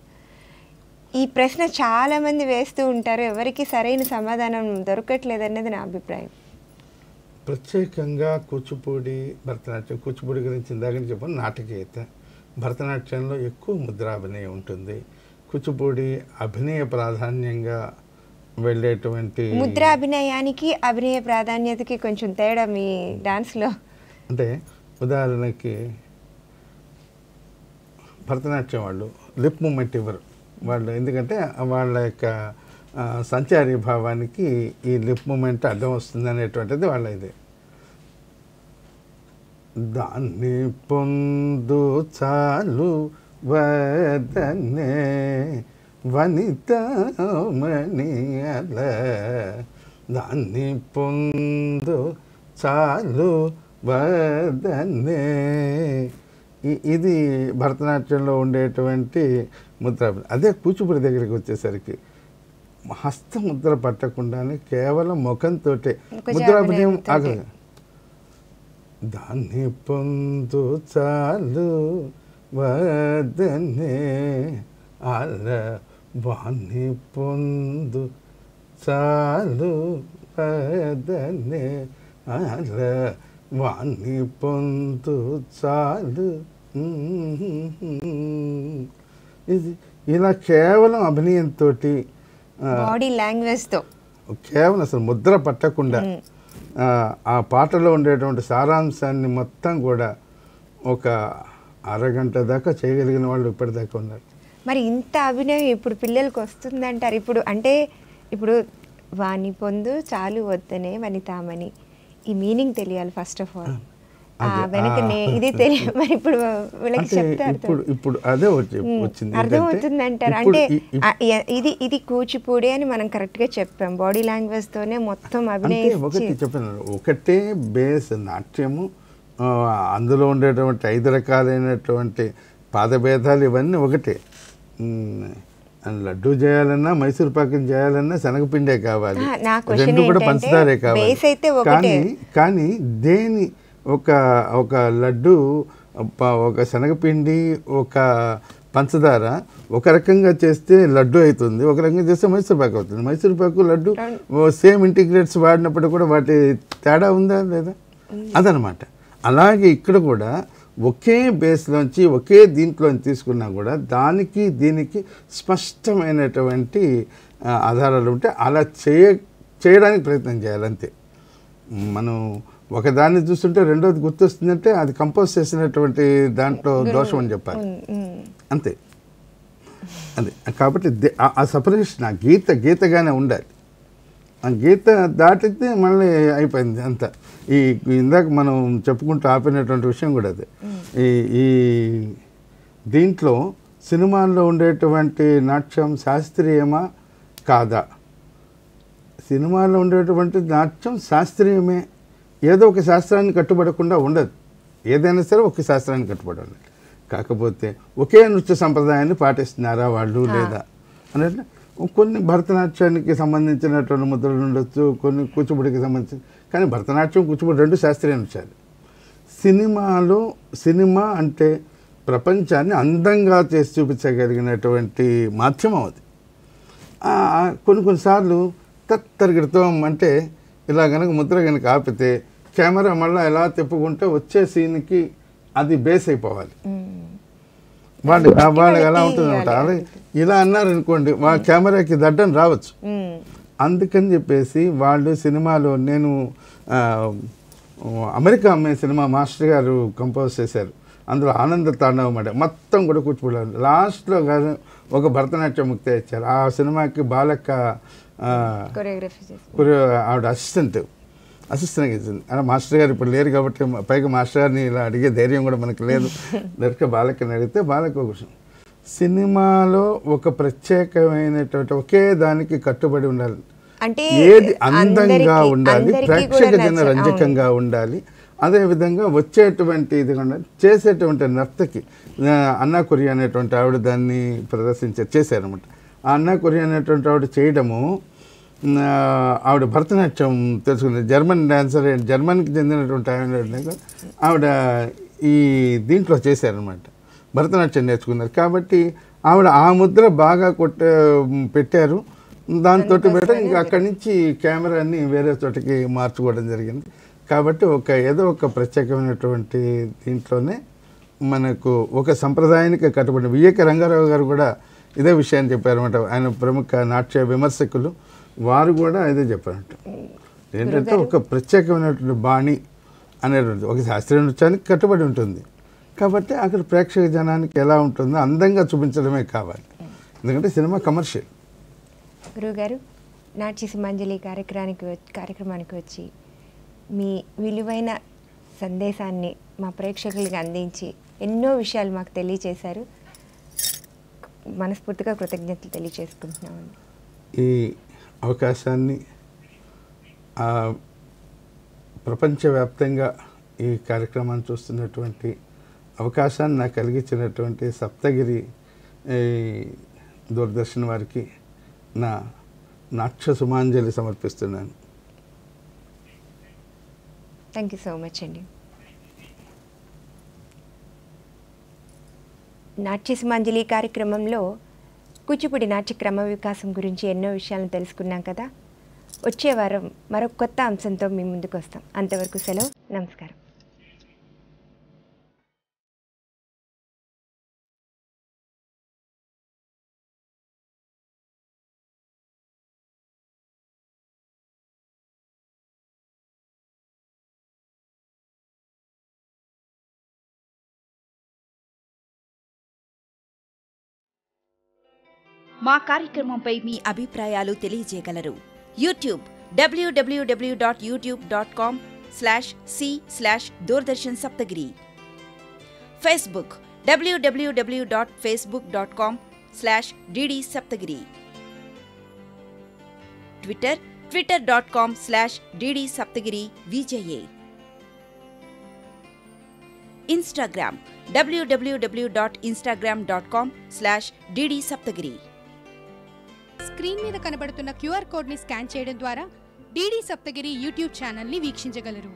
ఈ ప్రశ్న చాలామంది వేస్తూ ఉంటారు, ఎవరికి సరైన సమాధానం దొరకట్లేదనేది నా అభిప్రాయం. ప్రత్యేకంగా కూచిపూడి, భరతనాట్యం, కూచిపూడి గురించి ఇందాక చెప్పాను, నాటకీయత. భరతనాట్యంలో ఎక్కువ ముద్రాభినయం ఉంటుంది. కూచిపూడి అభినయ ప్రాధాన్యంగా వెళ్ళేటువంటి. ముద్రాభినయానికి అభినయ ప్రాధాన్యతకి కొంచెం తేడా మీ డాన్స్లో అంటే ఉదాహరణకి భరతనాట్యం వాళ్ళు లిప్ మూమెంట్ ఇవ్వరు వాళ్ళు, ఎందుకంటే వాళ్ళ యొక్క సంచారీ భావానికి ఈ లిప్ మూమెంట్ అడ్డం వస్తుంది అనేటువంటిది వాళ్ళ ఇది. దాన్ని పొందు చాలు వదనే వనితమణియల, దాన్ని పొందు చాలు వదనే. ఇది భరతనాట్యంలో ఉండేటువంటి ముద్ర. అదే కూచిపూడి దగ్గరికి వచ్చేసరికి హస్తముద్ర పట్టకుండానే కేవలం ముఖంతో ముద్రాభినయం ఆగదు. దాన్ని పొందు చాలు వదనే అల వాణ్ణి పొందు చాలు పదనే వాణ్ణి పొందు చాలు. ఇది ఇలా కేవలం అభినయంతో బాడీ లాంగ్వేజ్తో కేవలం అసలు ముద్ర పట్టకుండా ఆ పాటలో ఉండేటువంటి సారాంశాన్ని మొత్తం కూడా ఒక అరగంట దాకా చేయగలిగిన వాళ్ళు ఇప్పటిదాకా ఉన్నారు. మరి ఇంత అభినయం ఇప్పుడు పిల్లలకు వస్తుందంటారు? ఇప్పుడు వాణి పొందు చాలు వద్దనే వనితామని ఈ మీనింగ్ తెలియాలి ఫస్ట్ ఆఫ్ ఆల్. వెనకనే ఇది తెలియాలి. మరి ఇప్పుడు వీళ్ళకి చెప్తారు ఇప్పుడు అదే వచ్చింది, అర్థమవుతుంది అంటారు. అంటే ఇది కూచిపూడి అని మనం కరెక్ట్గా చెప్పాం, బాడీ లాంగ్వేజ్ తోనే మొత్తం అభినయం. ఒకటి చెప్పాను, ఒకటే బేస్ నాట్యము, అందులో ఉండేటువంటి 5 రకాలైనటువంటి పాదభేదాలు ఇవన్నీ ఒకటే. లడ్డూ చేయాలన్నా మైసూర్ పాకం చేయాలన్నా శనగపిండే కావాలి, రెండు కూడా పంచదారే కావాలి. కానీ దేని ఒక లడ్డు, ఒక శనగపిండి, ఒక పంచదార ఒక రకంగా చేస్తే లడ్డు అవుతుంది, ఒక రకంగా చేస్తే మైసూర్ పాకు అవుతుంది. మైసూర్ పాకు లడ్డు సేమ్ ఇంటిగ్రేట్స్ వాడినప్పుడు కూడా వాటి తేడా ఉందా లేదా అదనమాట. అలాగే ఇక్కడ కూడా ఒకే బేస్లోంచి ఒకే దీంట్లోంచి తీసుకున్నా కూడా దానికి దీనికి స్పష్టమైనటువంటి ఆధారాలు ఉంటే అలా చేయడానికి ప్రయత్నం చేయాలి అంతే. మనం ఒకదాన్ని చూస్తుంటే రెండోది గుర్తొస్తుందంటే అది కంపోజ్ చేసినటువంటి దాంట్లో దోషం అని చెప్పాలి అంతే. అదే కాబట్టి ఆ సపరేషన్ ఆ గీతగానే ఉండాలి. ఆ గీత దాటితే మళ్ళీ అయిపోయింది అంతా. ఇందాక మనం చెప్పుకుంటూ ఆపినటువంటి విషయం కూడా అదే. ఈ దీంట్లో సినిమాల్లో ఉండేటువంటి నాట్యం శాస్త్రీయమా కాదా? సినిమాల్లో ఉండేటువంటి నాట్యం శాస్త్రీయమే, ఏదో ఒక శాస్త్రాన్ని కట్టుబడకుండా ఉండదు. ఏదైనా సరే ఒక శాస్త్రాన్ని కట్టుబడి ఉండాలి. కాకపోతే ఒకే నృత్య సంప్రదాయాన్ని పాటిస్తున్నారా వాళ్ళు లేదా అన్నట్లు కొన్ని భరతనాట్యానికి సంబంధించినటువంటి ముద్రలు ఉండొచ్చు, కొన్ని కూచిపూడికి సంబంధించి. కానీ భరతనాట్యం కూచిపూడి రెండు శాస్త్రీయ నృత్యాలు. సినిమా అంటే ప్రపంచాన్ని అందంగా చేసి చూపించగలిగినటువంటి మాధ్యమం అది. కొన్నిసార్లు తత్తరిగిడతాం అంటే ఇలా కనుక ముద్ర కనుక ఆపితే కెమెరా మళ్ళీ ఎలా తిప్పుకుంటే వచ్చే సీన్కి అది బేస్ అయిపోవాలి. వాళ్ళకి ఎలా ఉంటుంది అనమాట. అలా ఇలా అన్నారనుకోండి వాళ్ళ కెమెరాకి దడ్డం రావచ్చు. అందుకని చెప్పేసి వాళ్ళు సినిమాలో నేను అమెరికా అమ్మాయి సినిమా మాస్టర్ గారు కంపోజ్ చేశారు. అందులో ఆనంద తాండవం అంటే మొత్తం కూడా కూచిపూడి లాస్ట్లో కాదు ఒక భరతనాట్యం ముక్తి ఇచ్చారు. ఆ సినిమాకి బాలక్క ఆవిడ అసిస్టెంట్ ఇచ్చింది. అలా మాస్టర్ గారు ఇప్పుడు లేరు కాబట్టి పైగా మాస్టర్ గారిని ఇలా అడిగే ధైర్యం కూడా మనకు లేదు. దొరికే బాలక్కని అడిగితే బాలక్క కోసం సినిమాలో ఒక ప్రత్యేకమైనటువంటి ఒకే దానికి కట్టుబడి ఉండాలి. ఏది అందంగా ఉండాలి, ప్రేక్షక జన రంజకంగా ఉండాలి. అదేవిధంగా వచ్చేటువంటి ఇది చేసేటువంటి నర్తకి అన్నా కొరియా అనేటువంటి ఆవిడ దాన్ని చేశారనమాట. ఆ అన్నా కొరియా అనేటువంటి ఆవిడ చేయడము, ఆవిడ భరతనాట్యం తెలుసుకుంది, జర్మన్ డాన్సర్, జర్మన్కి చెందినటువంటి ఆవిడ ఈ దీంట్లో చేశారనమాట, భరతనాట్యం నేర్చుకున్నారు. కాబట్టి ఆవిడ ఆ ముద్ర బాగా పెట్టారు. దాంతో ఇంకా అక్కడి నుంచి కెమెరాని వేరే చోటకి మార్చుకోవడం జరిగింది. కాబట్టి ఏదో ఒక ప్రత్యేకమైనటువంటి దీంట్లోనే మనకు ఒక సంప్రదాయానికి కట్టుబడి వివేక రంగారావు గారు కూడా ఇదే విషయాన్ని చెప్పారన్నమాట. ఆయన ప్రముఖ నాట్య విమర్శకులు, వారు కూడా ఇదే చెప్పారంట. ఏంటంటే ఒక ప్రత్యేకమైనటువంటి బాణి అనేటువంటి ఒక శాస్త్రీయ నృత్యానికి కట్టుబడి ఉంటుంది. కాబట్టి అక్కడ ప్రేక్షక జనానికి ఎలా ఉంటుందో అందంగా చూపించడమే కావాలి. ఎందుకంటే సినిమా కమర్షియల్. గురువుగారు, నాట్య సింహాంజలి కార్యక్రమానికి వచ్చి మీ విలువైన సందేశాన్ని మా ప్రేక్షకులకి అందించి ఎన్నో విషయాలు మాకు తెలియచేశారు. మనస్ఫూర్తిగా కృతజ్ఞతలు తెలియచేసుకుంటున్నామండి. ఈ అవకాశాన్ని ప్రపంచవ్యాప్తంగా ఈ కార్యక్రమాన్ని చూస్తున్నటువంటి అవకాశాన్ని నాకు కలిగించినటువంటి సప్తగిరి దూరదర్శన్ వారికి నా నాట్య సుమాంజలి సమర్పిస్తున్నాను. థ్యాంక్ యూ సో మచ్ అండి. నాట్య సుమాంజలి కార్యక్రమంలో కూచిపూడి నాట్య క్రమ వికాసం గురించి ఎన్నో విషయాలను తెలుసుకున్నాం కదా. వచ్చే వారం మరొక కొత్త అంశంతో మీ ముందుకు వస్తాం. అంతవరకు సెలవు. నమస్కారం. మా కార్యక్రమంపై మీ అభిప్రాయాలు తెలియజేయగలరు. YouTube www.youtube.com/c/Doordarshan Saptagiri. Facebook www.facebook.com/DD Saptagiri. Twitter twitter.com/DD Saptagiri VJA. Instagram www.instagram.com/DD Saptagiri. Screen మీద కనబడుతున్న QR కోడ్ని స్కాన్ చేయడం ద్వారా DD సప్తగిరి యూట్యూబ్ ఛానల్ని వీక్షించగలరు.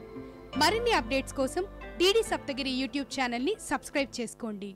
మరిన్ని అప్డేట్స్ కోసం DD సప్తగిరి యూట్యూబ్ ఛానల్ని సబ్స్క్రైబ్ చేసుకోండి.